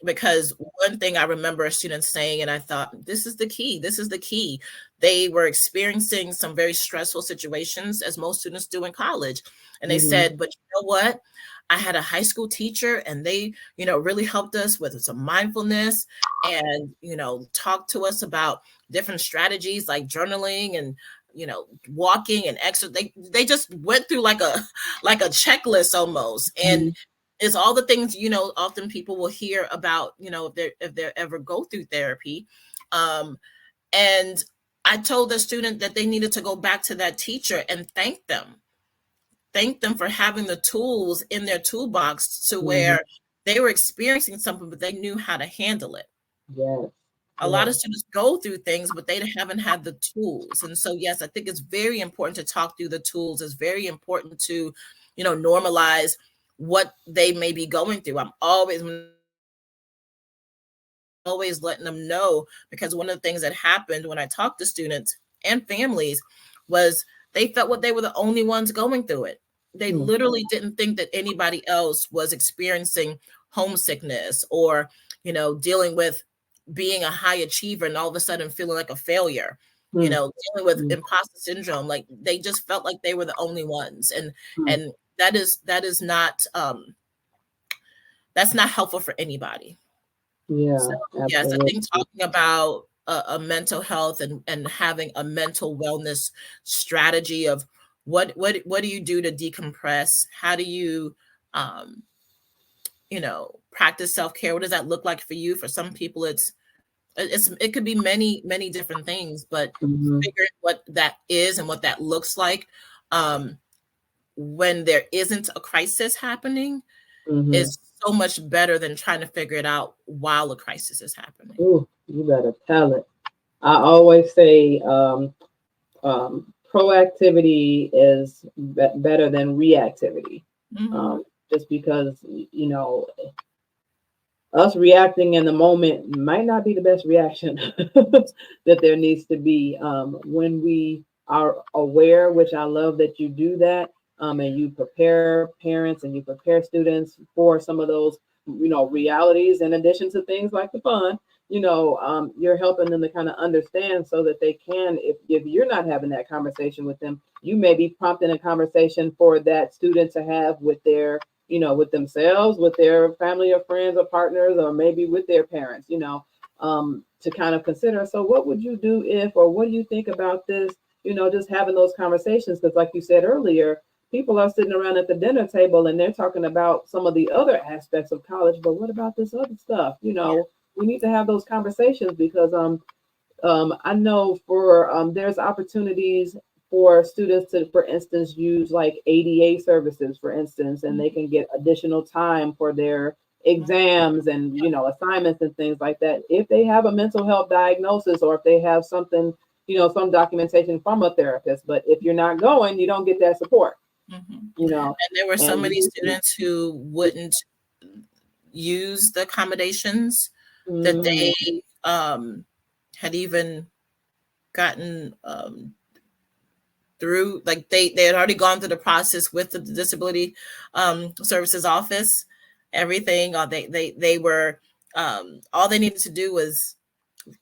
Because one thing I remember a student saying, and I thought, this is the key. They were experiencing some very stressful situations, as most students do in college. And they said, but you know what? I had a high school teacher and they, really helped us with some mindfulness and, talked to us about different strategies like journaling and, walking and exercise. They just went through like a checklist almost. And it's all the things, often people will hear about, if they ever go through therapy. And I told the student that they needed to go back to that teacher and thank them for having the tools in their toolbox to where they were experiencing something, but they knew how to handle it. Yes. A lot of students go through things, but they haven't had the tools. And so, yes, I think it's very important to talk through the tools. It's very important to, normalize what they may be going through. I'm always letting them know, because one of the things that happened when I talked to students and families was they felt what they were the only ones going through it. They literally didn't think that anybody else was experiencing homesickness or, dealing with being a high achiever and all of a sudden feeling like a failure, dealing with imposter syndrome. Like they just felt like they were the only ones. And that is not, that's not helpful for anybody. Yeah. So, yes, I think talking about a mental health and having a mental wellness strategy of what do you do to decompress? How do you, practice self-care? What does that look like for you? For some people, it could be many different things, but figuring what that is and what that looks like when there isn't a crisis happening is so much better than trying to figure it out while a crisis is happening. Ooh, you better tell it. I always say proactivity is better than reactivity. Just because, us reacting in the moment might not be the best reaction that there needs to be. When we are aware, which I love that you do that, and you prepare parents and you prepare students for some of those, realities, in addition to things like the fun, you're helping them to kind of understand so that they can, if you're not having that conversation with them, you may be prompting a conversation for that student to have with their, with themselves, with their family or friends or partners, or maybe with their parents, to kind of consider. So what would you do if, or what do you think about this? Just having those conversations, because like you said earlier, people are sitting around at the dinner table and they're talking about some of the other aspects of college, but what about this other stuff? We need to have those conversations because I know for there's opportunities for students to, for instance, use like ADA services, for instance, and they can get additional time for their exams and, assignments and things like that. If they have a mental health diagnosis or if they have something, some documentation from a therapist, but if you're not going, you don't get that support. And there were so many students who wouldn't use the accommodations that they had even gotten through, like they had already gone through the process with the disability services office, everything. They were all they needed to do was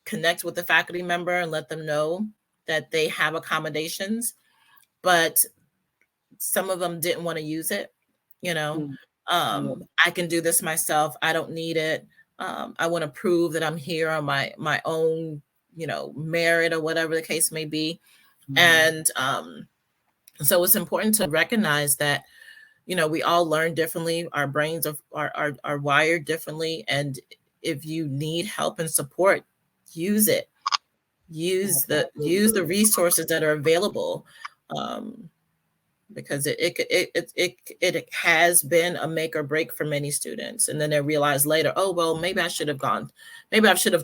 connect with the faculty member and let them know that they have accommodations, but some of them didn't want to use it. I can do this myself. I don't need it. I want to prove that I'm here on my own, merit or whatever the case may be. And so it's important to recognize that, we all learn differently. Our brains are wired differently. And if you need help and support, use it. Use the resources that are available. Because it has been a make or break for many students. And then they realize later, oh, well, maybe I should have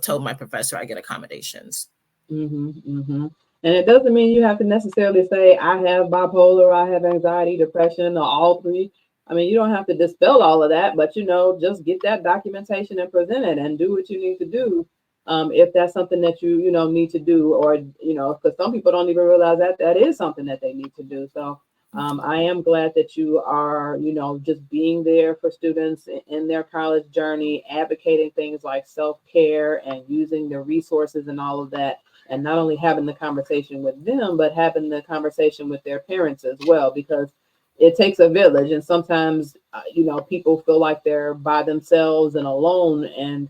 told my professor I get accommodations. And it doesn't mean you have to necessarily say, I have bipolar, I have anxiety, depression, or all three. I mean, you don't have to dispel all of that, but, just get that documentation and present it and do what you need to do. If that's something that you need to do, or, because some people don't even realize that is something that they need to do. So I am glad that you are, just being there for students in their college journey, advocating things like self-care and using the resources and all of that. And not only having the conversation with them, but having the conversation with their parents as well, because it takes a village. And sometimes, people feel like they're by themselves and alone. And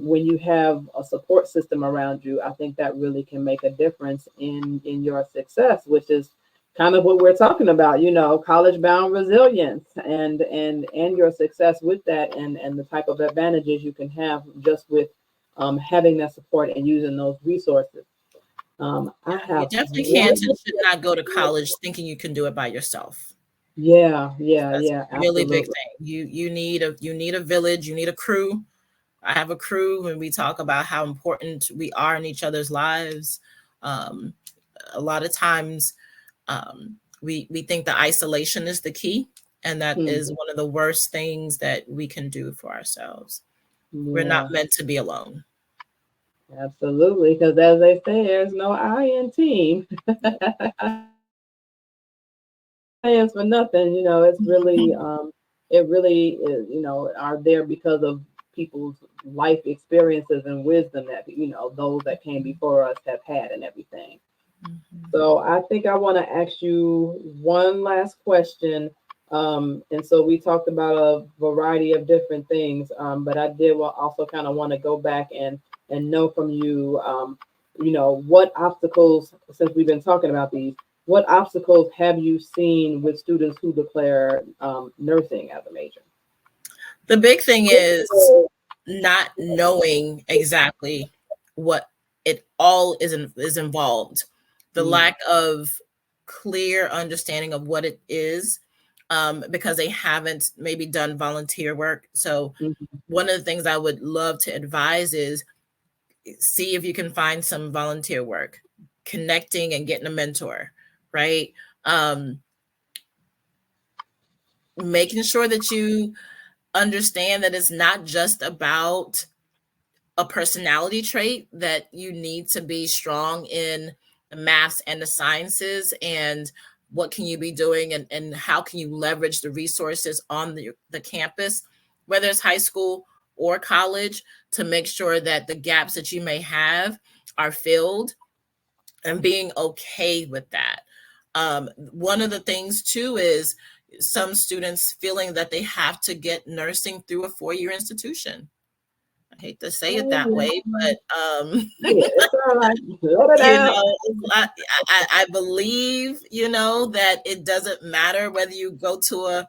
when you have a support system around you, I think that really can make a difference in your success, which is kind of what we're talking about, college bound resilience and your success with that, and the type of advantages you can have just with having that support and using those resources. I You have definitely can't and should not go to college thinking you can do it by yourself. That's a really big absolutely. thing. You need a village, you need a crew. I have a crew when we talk about how important we are in each other's lives. A lot of times we think the isolation is the key, and that is one of the worst things that we can do for ourselves. We're not meant to be alone. Absolutely, because as they say, there's no I in team. Plans for nothing, it's really it really is, are there because of people's life experiences and wisdom that those that came before us have had and everything. So I think I want to ask you one last question. And so we talked about a variety of different things, but I did also kind of want to go back and know from you, what obstacles, since we've been talking about these, what obstacles have you seen with students who declare nursing as a major? The big thing is not knowing exactly what it all is involved. The lack of clear understanding of what it is, because they haven't maybe done volunteer work. So one of the things I would love to advise is see if you can find some volunteer work, connecting and getting a mentor, right? Making sure that you understand that it's not just about a personality trait, that you need to be strong in the maths and the sciences, and what can you be doing, and how can you leverage the resources on the campus, whether it's high school or college, to make sure that the gaps that you may have are filled, and being okay with that. One of the things too is some students feeling that they have to get nursing through a 4-year institution. I hate to say it that way, but It's all right. Let it out. I believe, that it doesn't matter whether you go to a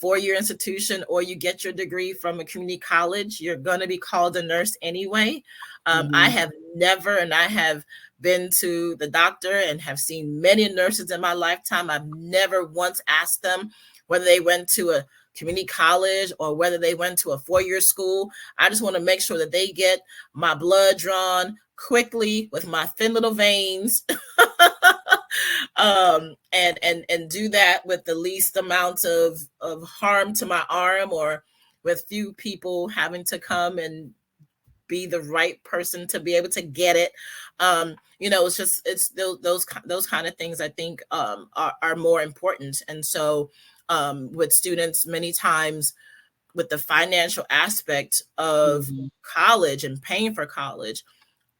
4-year institution or you get your degree from a community college, you're going to be called a nurse anyway. I have never, and I have been to the doctor and have seen many nurses in my lifetime. I've never once asked them whether they went to a community college or whether they went to a 4-year school. I just want to make sure that they get my blood drawn quickly with my thin little veins, and do that with the least amount of harm to my arm, or with few people having to come and be the right person to be able to get it. It's those kind of things I think are more important. And so with students, many times with the financial aspect of college and paying for college,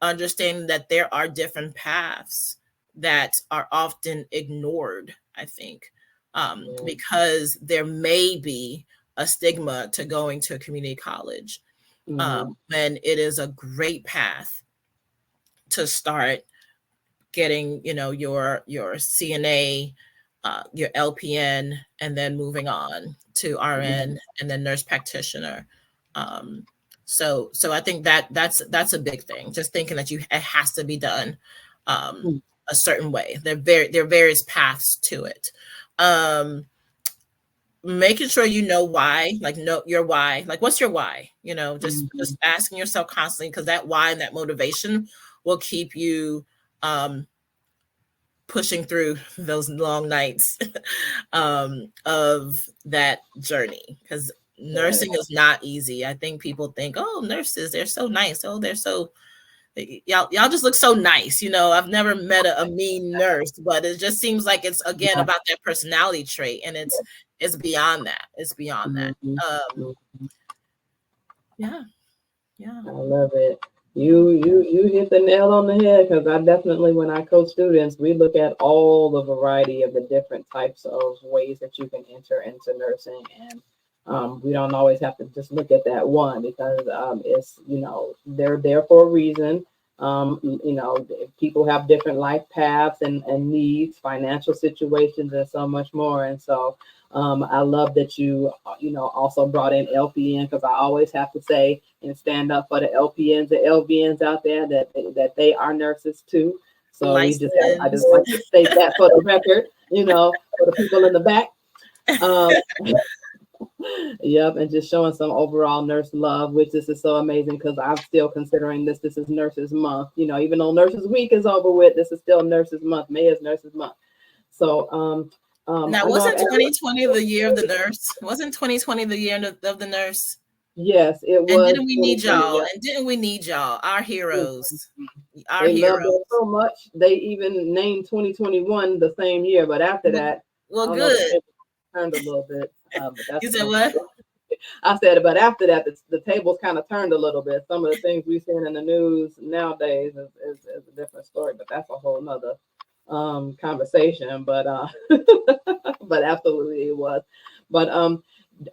understanding that there are different paths that are often ignored, I think, because there may be a stigma to going to a community college, when it is a great path to start getting, your CNA, your LPN, and then moving on to RN, and then nurse practitioner. So I think that's a big thing. Just thinking that it has to be done a certain way. There are various paths to it. Making sure you know why, know your why, what's your why, just asking yourself constantly, because that why and that motivation will keep you pushing through those long nights of that journey, because nursing is not easy. I think people think, oh, nurses, they're so nice, oh, they're so y'all just look so nice. You know, I've never met a mean nurse, but it just seems like it's again about that personality trait, and it's beyond that. It's beyond that. Yeah. I love it. You hit the nail on the head, because I definitely, when I coach students, we look at all the variety of the different types of ways that you can enter into nursing, and we don't always have to just look at that one, because it's, you know, they're there for a reason. You know, people have different life paths and needs, financial situations, and so much more. And so I love that you know, also brought in LPN, because I always have to say and stand up for the LPNs and LVNs out there that they are nurses too. So I just like to state that for the record, you know, for the people in the back. Yep, and just showing some overall nurse love, which this is so amazing, because I'm still considering this is Nurses Month. You know, even though Nurses Week is over with, this is still Nurses Month. May is Nurses Month. So now, wasn't 2020 the year of the nurse? Wasn't 2020 the year of the nurse? Yes, it was. And didn't we need y'all? Yeah. And didn't we need y'all? Our heroes. Our they heroes. loved it so much, they even named 2021 the same year. But after that, well, good. Turned a little bit. But that's you said what? I said, but after that, the tables kind of turned a little bit. Some of the things we've seen in the news nowadays is a different story. But that's a whole nother conversation. But but absolutely it was. But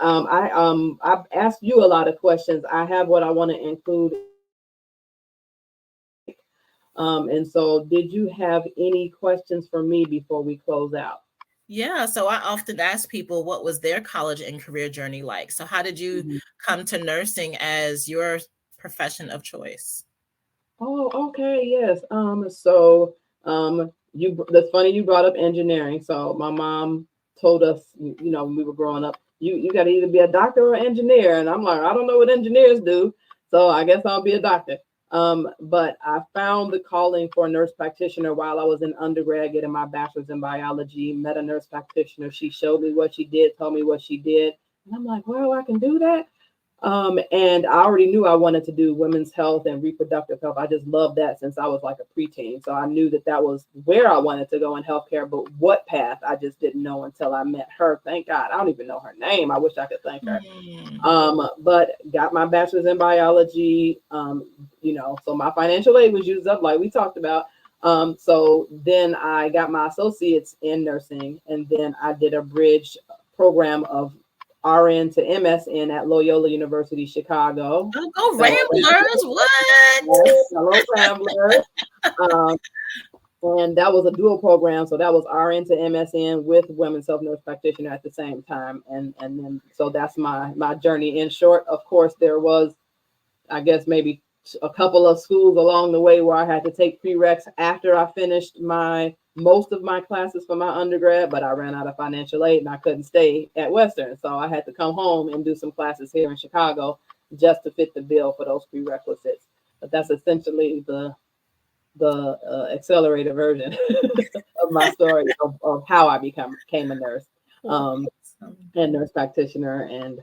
I've asked you a lot of questions. I have what I want to include. And so did you have any questions for me before we close out? Yeah, so I often ask people, what was their college and career journey like? So how did you come to nursing as your profession of choice? Oh, okay, yes. So that's funny you brought up engineering. So my mom told us, you know, when we were growing up, you got to either be a doctor or an engineer. And I'm like, I don't know what engineers do, so I guess I'll be a doctor. But I found the calling for a nurse practitioner while I was in undergrad, getting my bachelor's in biology. Met a nurse practitioner. She showed me what she did, told me what she did, and I'm like, well, I can do that. And I already knew I wanted to do women's health and reproductive health. I just loved that since I was like a preteen. So I knew that was where I wanted to go in healthcare, but what path, I just didn't know until I met her. Thank God. I don't even know her name. I wish I could thank her. But got my bachelor's in biology, you know, so my financial aid was used up, like we talked about. So then I got my associates in nursing, and then I did a bridge program of RN to MSN at Loyola University, Chicago. Oh, go Ramblers! What? Hello, Ramblers. And that was a dual program, so that was RN to MSN with women's health nurse practitioner at the same time. And then so that's my journey. In short, of course, there was, I guess, maybe a couple of schools along the way where I had to take prereqs after I finished most of my classes for my undergrad, but I ran out of financial aid and I couldn't stay at Western. So I had to come home and do some classes here in Chicago just to fit the bill for those prerequisites. But that's essentially the accelerated version of my story of how I became a nurse and nurse practitioner. And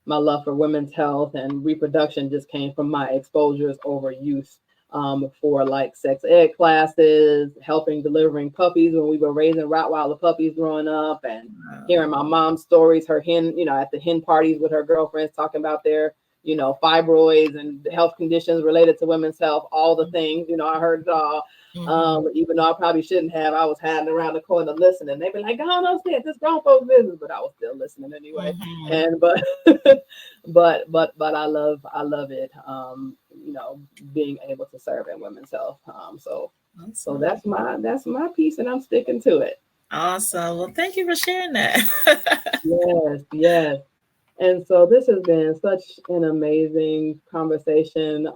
my love for women's health and reproduction just came from my exposures over youth. For like sex ed classes, delivering puppies when we were raising Rottweiler puppies growing up, and hearing my mom's stories, her hen, you know, at the hen parties with her girlfriends talking about their, you know, fibroids and health conditions related to women's health, all the things, you know, I heard it all. Even though I probably shouldn't have, I was hiding around the corner listening. They'd be like, "Go on upstairs, this grown folks business," but I was still listening anyway. And but I love it. You know, being able to serve in women's health. So that's my piece, and I'm sticking to it. Awesome. Well, thank you for sharing that. Yes. And so this has been such an amazing conversation.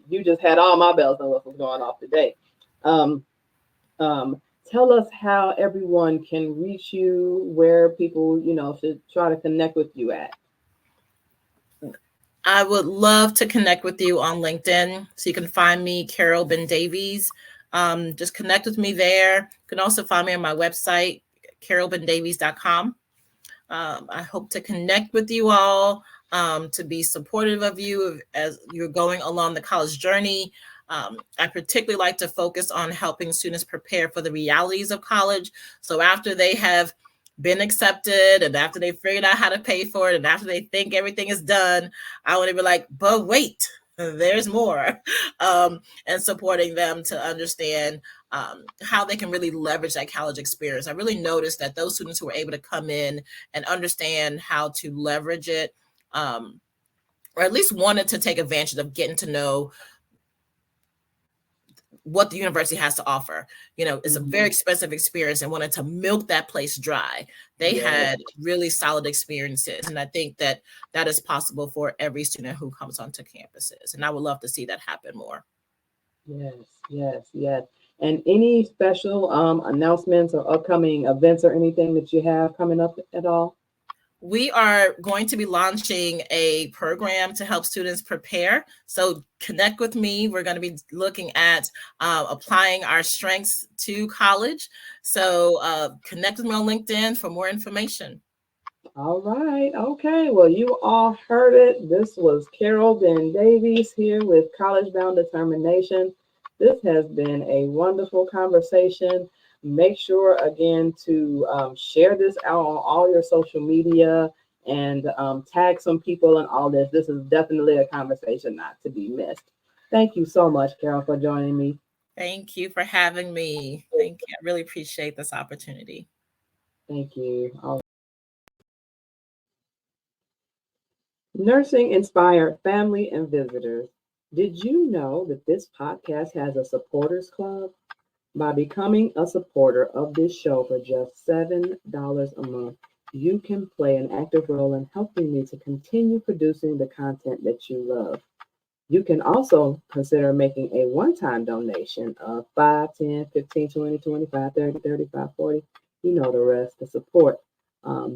You just had all my bells and whistles going off today. Tell us how everyone can reach you, where people, you know, should try to connect with you at. I would love to connect with you on LinkedIn. So you can find me, Carol Ben-Davies. Just connect with me there. You can also find me on my website, carolbendavies.com. I hope to connect with you all, to be supportive of you as you're going along the college journey. I particularly like to focus on helping students prepare for the realities of college. So after they have been accepted and after they figured out how to pay for it and after they think everything is done, I want to be like, but wait, there's more, and supporting them to understand how they can really leverage that college experience. I really noticed that those students who were able to come in and understand how to leverage it, or at least wanted to take advantage of getting to know what the university has to offer. It's a very expensive experience, and wanted to milk that place dry. They had really solid experiences. And I think that that is possible for every student who comes onto campuses. And I would love to see that happen more. Yes. And any special announcements or upcoming events or anything that you have coming up at all? We are going to be launching a program to help students prepare. So connect with me. We're going to be looking at applying our strengths to college. So connect with me on LinkedIn for more information. All right. Okay. Well, you all heard it. This was Carol Ben-Davies here with College Bound Determination. This has been a wonderful conversation. Make sure, again, to share this out on all your social media and tag some people and all this. This is definitely a conversation not to be missed. Thank you so much, Carol, for joining me. Thank you for having me. Thank you. I really appreciate this opportunity. Thank you. Nursing Inspired family and visitors. Did you know that this podcast has a supporters club? By becoming a supporter of this show for just $7 a month, you can play an active role in helping me to continue producing the content that you love. You can also consider making a one-time donation of $5, $10, $15, $20, $25, $30, $35, $40. You know the rest to support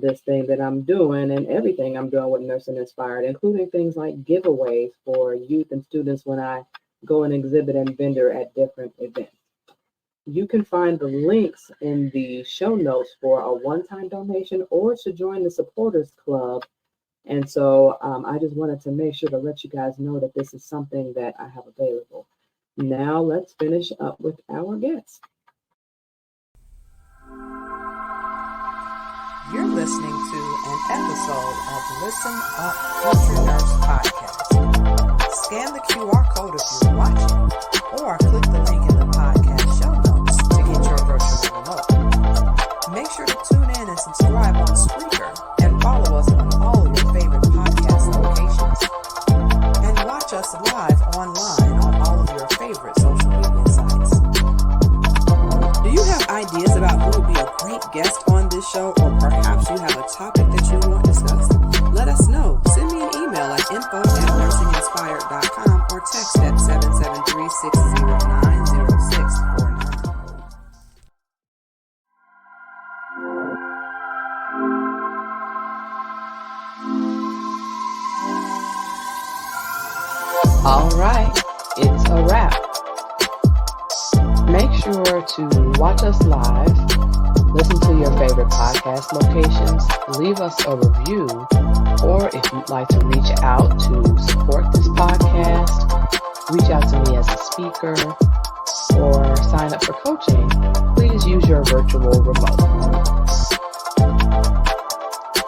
this thing that I'm doing and everything I'm doing with Nursing Inspired, including things like giveaways for youth and students when I go and exhibit and vendor at different events. You can find the links in the show notes for a one-time donation or to join the supporters club. And so I just wanted to make sure to let you guys know that this is something that I have available. Now let's finish up with our guest. You're listening to an episode of Listen Up Future Nurse Podcast. Scan the QR code if you're watching, or click the link in the podcast show notes to get your virtual remote. Make sure to tune in and subscribe on Spreaker and follow us on all your favorite podcast locations. And watch us live online on all of your favorite social media sites. Do you have ideas about who would be a great guest on this show, or perhaps you have a topic that you want discussed? Let us know. Send me an email at info@nursinginspired.com or text at 773-609-0649. All right, it's a wrap. Make sure to watch us live, listen to your favorite podcast locations, leave us a review, or if you'd like to reach out to support this podcast, reach out to me as a speaker, or sign up for coaching, please use your virtual remote.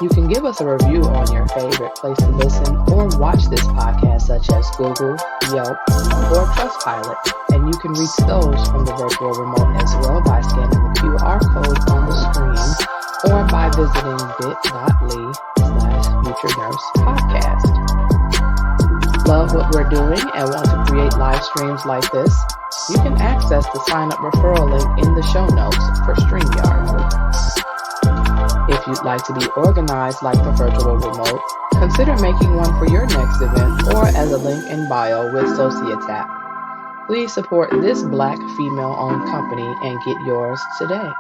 You can give us a review on your favorite place to listen or watch this podcast, such as Google, Yelp, or Trustpilot, and you can reach those from the virtual remote as well by scanning the QR code on the screen or by visiting bit.ly/FutureNursePodcast. Love what we're doing and want to create live streams like this? You can access the sign-up referral link in the show notes for StreamYard. If you'd like to be organized like the virtual remote, consider making one for your next event or as a link in bio with SocioTap. Please support this Black female-owned company and get yours today.